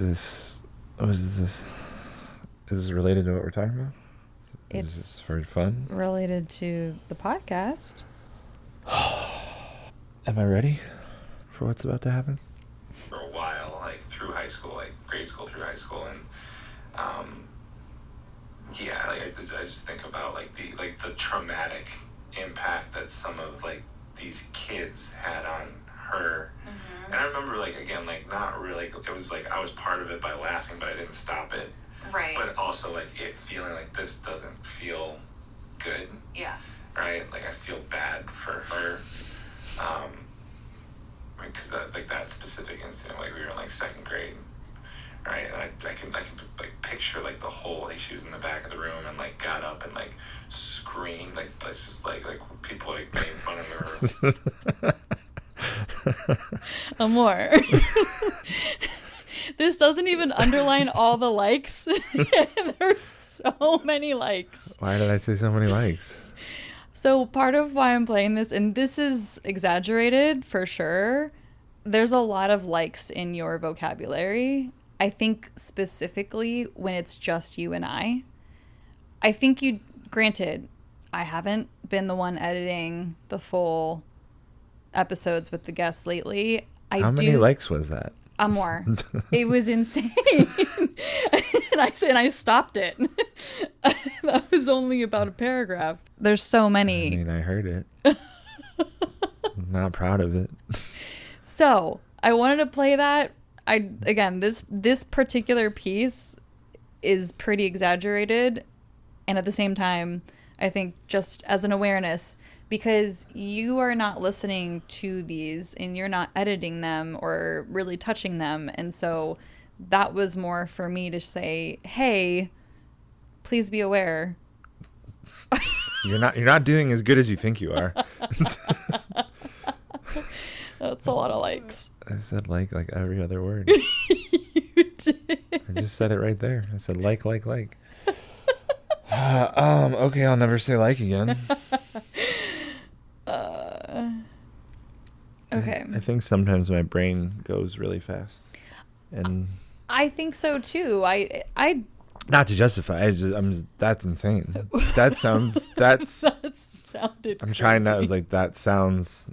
this related to what we're talking about? Is this for fun? Related to the podcast. Am I ready for what's about to happen? For a while, like through high school, like grade school through high school, and I just think about like the traumatic impact that some of like these kids had on her. Mm-hmm. And I remember like again, like not really, it was like I was part of it by laughing, but I didn't stop it. Right. But also like it feeling like this doesn't feel good. Yeah. Right? Like I feel bad for her. Because that specific incident, like we were in like second grade, right? And I can like picture like the whole, like she was in the back of the room and like got up and like screamed, like it's just like people like making fun of her. Amor. This doesn't even underline all the likes. There's so many likes. Why did I say so many likes? So part of why I'm playing this, and this is exaggerated for sure, there's a lot of likes in your vocabulary. I think specifically when it's just you and I think you, granted, I haven't been the one editing the full episodes with the guests lately. How many likes was that? More. It was insane. and I stopped it. That was only about a paragraph. There's so many. I mean, I heard it. I'm not proud of it. So I wanted to play that. This particular piece is pretty exaggerated, and at the same time, I think just as an awareness, because you are not listening to these and you're not editing them or really touching them, and so that was more for me to say, hey, please be aware. You're not doing as good as you think you are. That's a lot of likes. I said like every other word. You did. I just said it right there. I said like. Okay, I'll never say like again. Okay. I think sometimes my brain goes really fast, and I think so too. I not to justify. That's insane. That sounds. That sounded. I'm trying not. I was like, that sounds.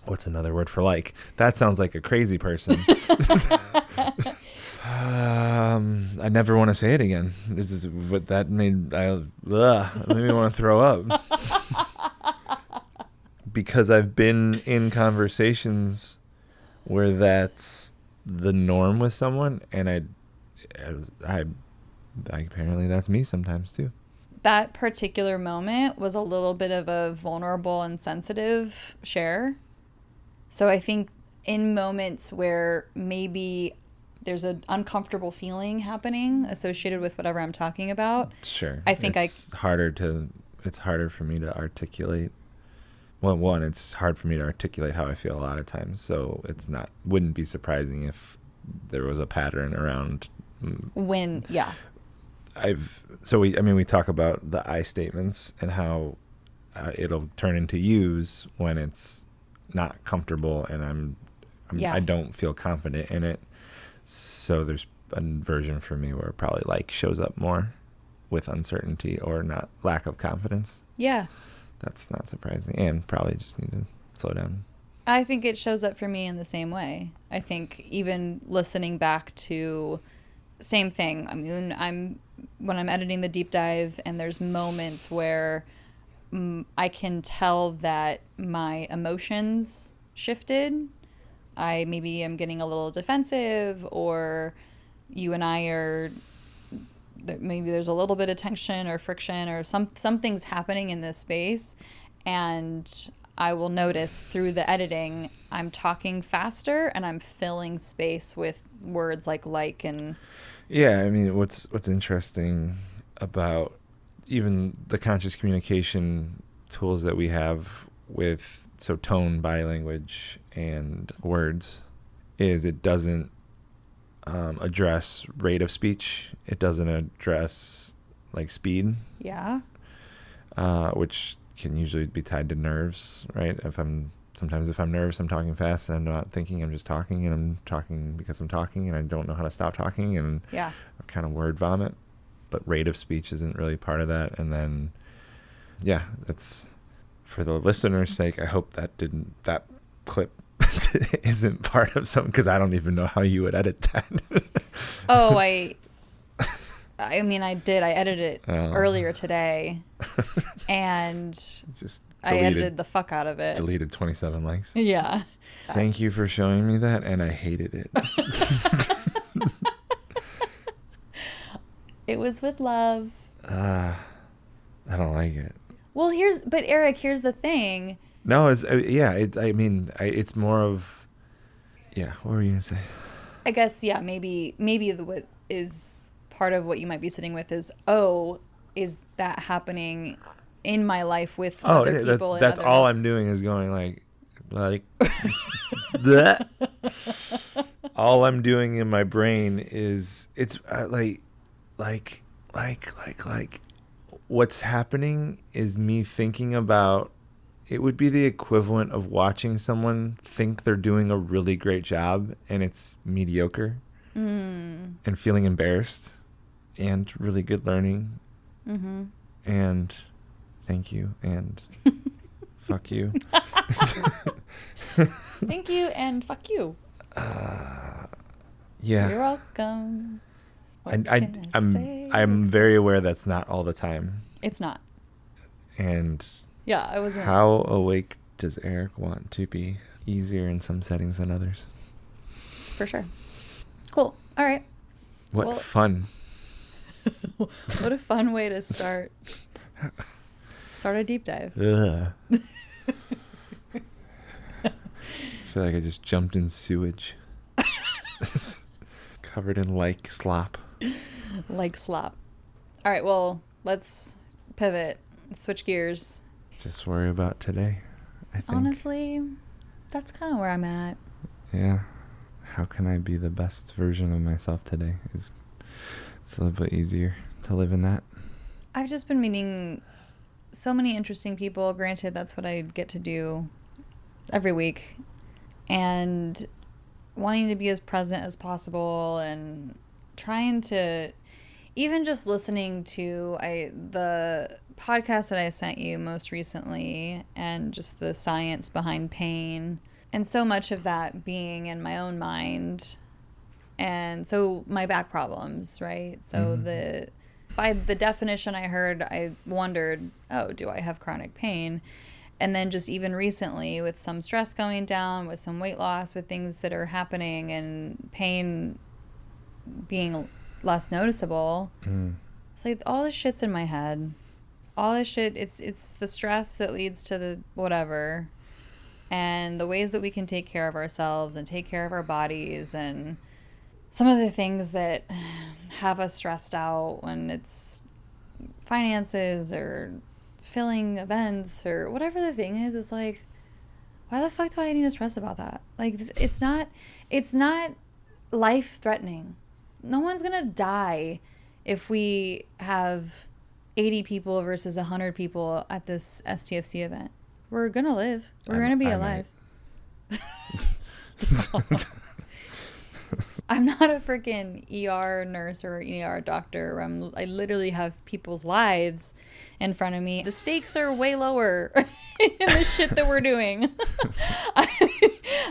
What's another word for like? That sounds like a crazy person. I never want to say it again. This is what that made. Made me want to throw up. Because I've been in conversations where that's the norm with someone, and I apparently that's me sometimes too. That particular moment was a little bit of a vulnerable and sensitive share. So I think in moments where maybe there's an uncomfortable feeling happening associated with whatever I'm talking about. Sure. I think it's harder for me to articulate. Well, one, it's hard for me to articulate how I feel a lot of times. So wouldn't be surprising if there was a pattern around when, yeah. We talk about the I statements and how it'll turn into yous when it's not comfortable and I don't feel confident in it. So there's a version for me where probably like shows up more with uncertainty or not lack of confidence. Yeah. That's not surprising, and probably just need to slow down. I think it shows up for me in the same way. I think even listening back to same thing. I mean, when I'm editing the deep dive and there's moments where I can tell that my emotions shifted. I maybe am getting a little defensive, or you and I are, maybe there's a little bit of tension or friction or something's happening in this space, and I will notice through the editing I'm talking faster and I'm filling space with words like and yeah. I mean, what's interesting about even the conscious communication tools that we have with tone, body language, and words is it doesn't address rate of speech. It doesn't address like speed. Yeah. Which can usually be tied to nerves, right? If I'm nervous, I'm talking fast and I'm not thinking, I'm just talking, and I'm talking because I'm talking and I don't know how to stop talking, and yeah, I kind of word vomit. But rate of speech isn't really part of that. And then, yeah, that's for the listener's sake. I hope that clip isn't part of something, because I don't even know how you would edit that. Oh, I mean, I did. I edited it earlier today, and just I edited the fuck out of it. Deleted 27 likes. Yeah. Thank you for showing me that, and I hated it. It was with love. I don't like it. Well, Eric, here's the thing. No, it's it's more of, yeah. What were you gonna say? I guess, yeah, maybe what is part of what you might be sitting with is, oh, is that happening in my life with other people? That's all I'm doing is going like that. All I'm doing in my brain is it's like what's happening is me thinking about, it would be the equivalent of watching someone think they're doing a really great job and it's mediocre, and feeling embarrassed, and really good learning, and thank you and fuck you. Thank you and fuck you. Yeah. You're welcome. I'm very aware that's not all the time. It's not. And yeah, I wasn't. How awake does Eric want to be? Easier in some settings than others. For sure. Cool. All right. What fun. What a fun way to start a deep dive. Ugh. I feel like I just jumped in sewage. Covered in like slop. Like slop. All right, well, let's pivot. Switch gears. Just worry about today, I think. Honestly, that's kind of where I'm at. Yeah. How can I be the best version of myself today? It's a little bit easier to live in that. I've just been meeting so many interesting people. Granted, that's what I get to do every week. And wanting to be as present as possible and trying to, even just listening to the podcast that I sent you most recently, and just the science behind pain, and so much of that being in my own mind. And so my back problems, right? So by the definition I heard, I wondered, oh, do I have chronic pain? And then just even recently, with some stress going down, with some weight loss, with things that are happening and pain being less noticeable, it's like all this shit's in my head. All this shit, it's the stress that leads to the whatever. And the ways that we can take care of ourselves and take care of our bodies, and some of the things that have us stressed out when it's finances or filling events or whatever the thing is like, why the fuck do I need to stress about that? Like, it's not life threatening. No one's gonna die if we have 80 people versus 100 people at this STFC event. We're gonna live. We're gonna be alive. I'm not a freaking ER nurse or ER doctor. I literally have people's lives in front of me. The stakes are way lower in the shit that we're doing.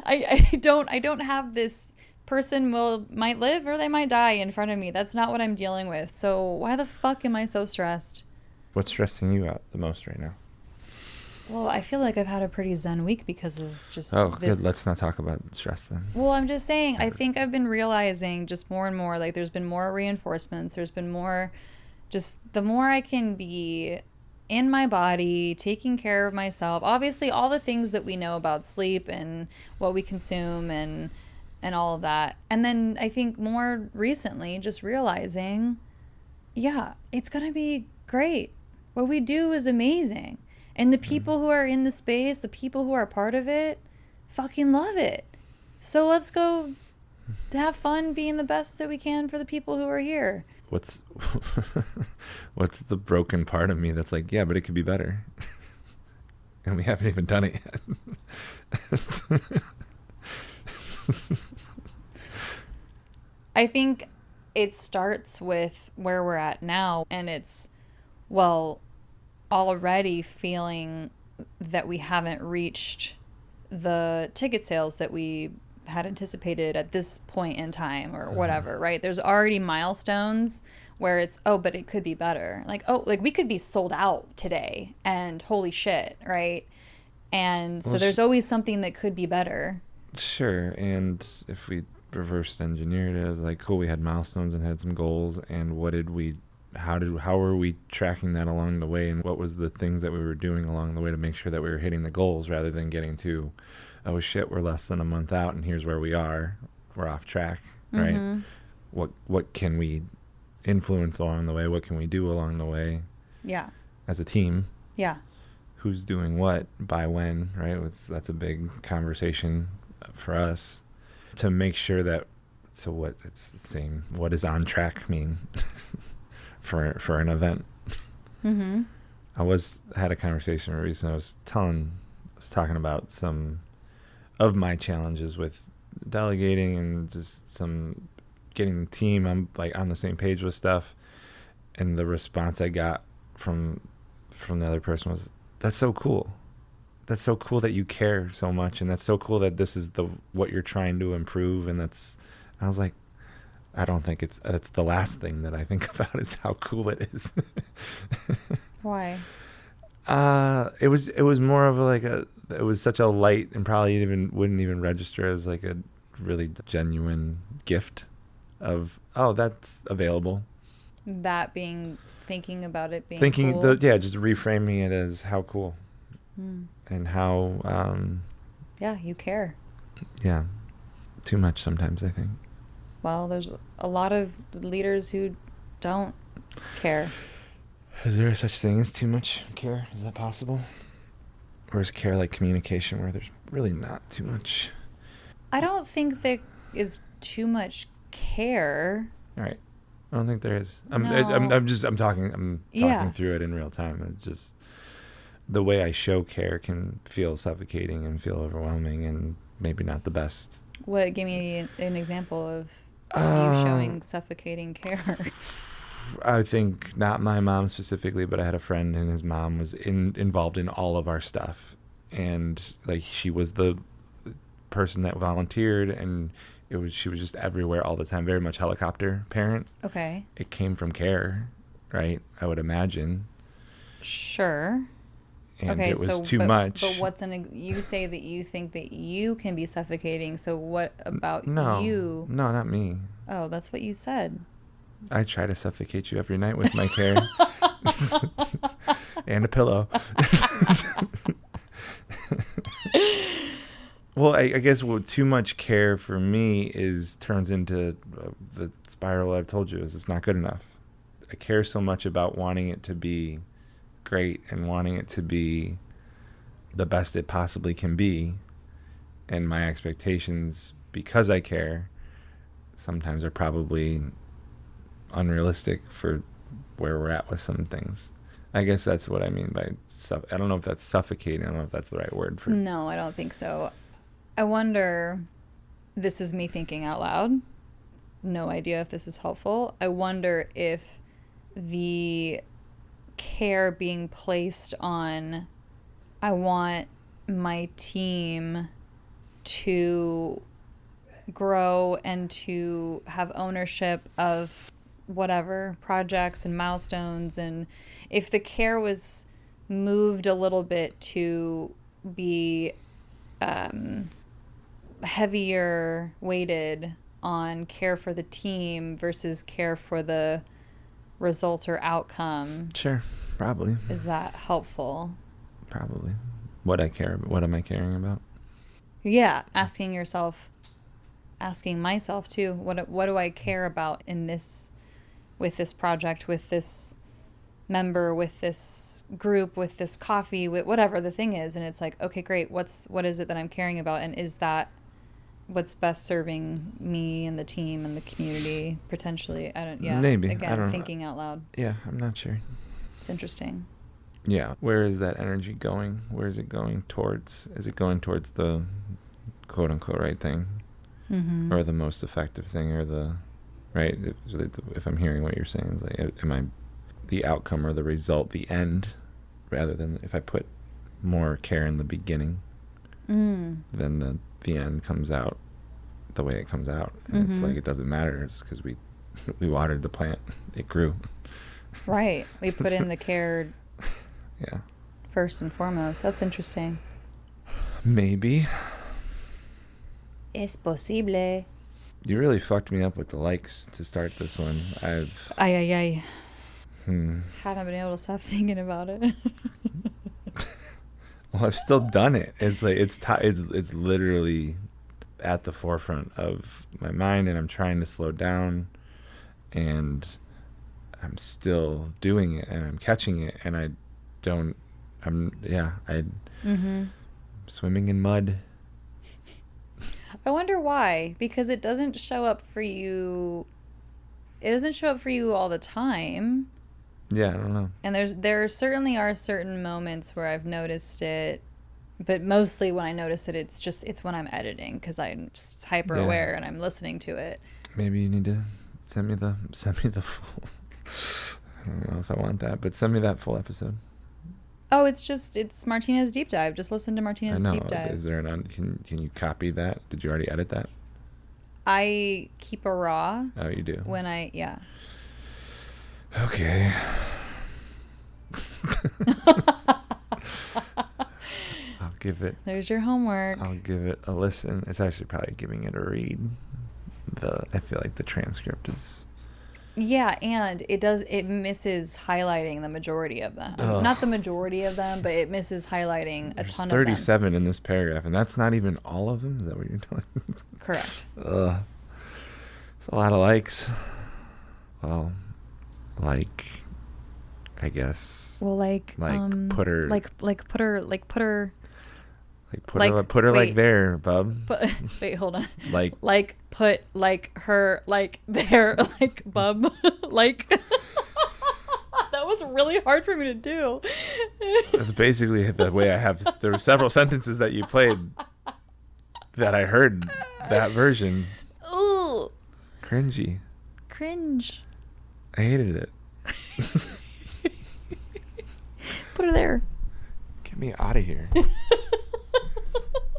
I don't have this person might live or they might die in front of me. That's not what I'm dealing with. So why the fuck am I so stressed? What's stressing you out the most right now? Well, I feel like I've had a pretty zen week because of just Oh, this. good. Let's not talk about stress then. Well, I'm just saying, I think I've been realizing just more and more, like, there's been more reinforcements. There's been more, just the more I can be in my body, taking care of myself. Obviously, all the things that we know about sleep and what we consume and all of that. And then I think more recently, just realizing, yeah, it's going to be great. What we do is amazing. And the people who are in the space, the people who are part of it, fucking love it. So let's go have fun being the best that we can for the people who are here. What's the broken part of me that's like, yeah, but it could be better. And we haven't even done it yet. I think it starts with where we're at now, and it's, well, already feeling that we haven't reached the ticket sales that we had anticipated at this point in time or whatever, right? There's already milestones where it's, oh, but it could be better. Like, oh, like we could be sold out today and holy shit, right? And so there's always something that could be better. Sure. And if we reverse engineered it, it was like, cool, we had milestones and had some goals, and how were we tracking that along the way, and what was the things that we were doing along the way to make sure that we were hitting the goals, rather than getting to, oh shit, we're less than a month out and here's where we are, we're off track. right? Mm-hmm. What can we influence along the way? What can we do along the way Yeah. as a team? Yeah. Who's doing what by when, right? That's a big conversation for us to make sure that, so what, it's the same, what does on track mean for an event? Mm-hmm. I had a conversation recently. I was talking about some of my challenges with delegating and just some getting the team on the same page with stuff, and the response I got from the other person was, that's so cool. That's so cool that you care so much, and that's so cool that this is what you're trying to improve. And I was like, I don't think that's the last thing that I think about is how cool it is. Why? It was more of it was such a light and probably wouldn't even register as like a really genuine gift of, oh, that's available. That being thinking about it being cool. Just reframing it as how cool. And how yeah, you care. Yeah, too much sometimes, I think. Well, there's a lot of leaders who don't care. Is there such thing as too much care? Is that possible? Or is care like communication where there's really not too much? I don't think there is too much care. All right. I don't think there is. I'm talking through it in real time. It's just the way I show care can feel suffocating and feel overwhelming and maybe not the best. What? Give me an example of you showing suffocating care. I think not my mom specifically, but I had a friend and his mom was involved in all of our stuff, and like she was the person that volunteered, and she was just everywhere all the time. Very much helicopter parent. Okay. It came from care, right? I would imagine. Sure. And okay, it was too much. But you say that you think that you can be suffocating. So what about you? No, not me. Oh, that's what you said. I try to suffocate you every night with my care. And a pillow. Well, I guess too much care for me turns into the spiral I've told you is it's not good enough. I care so much about wanting it to be great and wanting it to be the best it possibly can be. And my expectations, because I care, sometimes are probably unrealistic for where we're at with some things. I guess that's what I mean by I don't know if that's suffocating. I don't know if that's the right word for it. No, I don't think so. I wonder, this is me thinking out loud. No idea if this is helpful. I wonder if the care being placed on, I want my team to grow and to have ownership of whatever projects and milestones, and if the care was moved a little bit to be heavier weighted on care for the team versus care for the result or outcome. Sure, probably. Is that helpful? Probably. What am I caring about? Yeah, asking myself too, what do I care about in this, with this project, with this member, with this group, with this coffee, with whatever the thing is. And it's like, okay, great, what is it that I'm caring about, and is that what's best serving me and the team and the community potentially? Maybe. Again, I don't thinking out loud. Yeah, I'm not sure. It's interesting. Yeah, where is that energy going? Where is it going towards? Is it going towards the quote unquote right thing? Mm-hmm. Or the most effective thing, or the right? If I'm hearing what you're saying, is like, am I the outcome or the result, the end, rather than if I put more care in the beginning, then the end comes out the way it comes out, and it's like it doesn't matter. It's because we watered the plant, it grew. Right, we put in the care. Yeah. First and foremost. That's interesting. Maybe. Es posible. You really fucked me up with the likes to start this one. Ay. Haven't been able to stop thinking about it. Well, I've still done it. It's like it's literally at the forefront of my mind, and I'm trying to slow down, and I'm still doing it, and I'm catching it, and I'm swimming in mud. I wonder why, because it doesn't show up for you. It doesn't show up for you all the time. Yeah, I don't know. And there certainly are certain moments where I've noticed it, but mostly when I notice it, it's when I'm editing, because I'm hyper aware and I'm listening to it. Maybe you need to send me the full. I don't know if I want that, but send me that full episode. Oh, it's Martina's deep dive. Just listen to Martina's deep dive. Is there can you copy that? Did you already edit that? I keep a raw. Oh, you do. Yeah. Okay. I'll give it. There's your homework. I'll give it a listen. It's actually probably giving it a read. I feel like the transcript is. Yeah, and it misses highlighting the majority of them. Ugh. Not the majority of them, but it misses highlighting a ton of them. 37 in this paragraph, and that's not even all of them? Is that what you're telling me? Correct. Ugh. It's a lot of likes. Well, I guess. Well, put her. Put her like there, bub. Wait, hold on. Put her there, bub. That was really hard for me to do. That's basically the way I have. There were several sentences that you played that I heard that version. Ooh. Cringy. Cringe. I hated it. Put her there.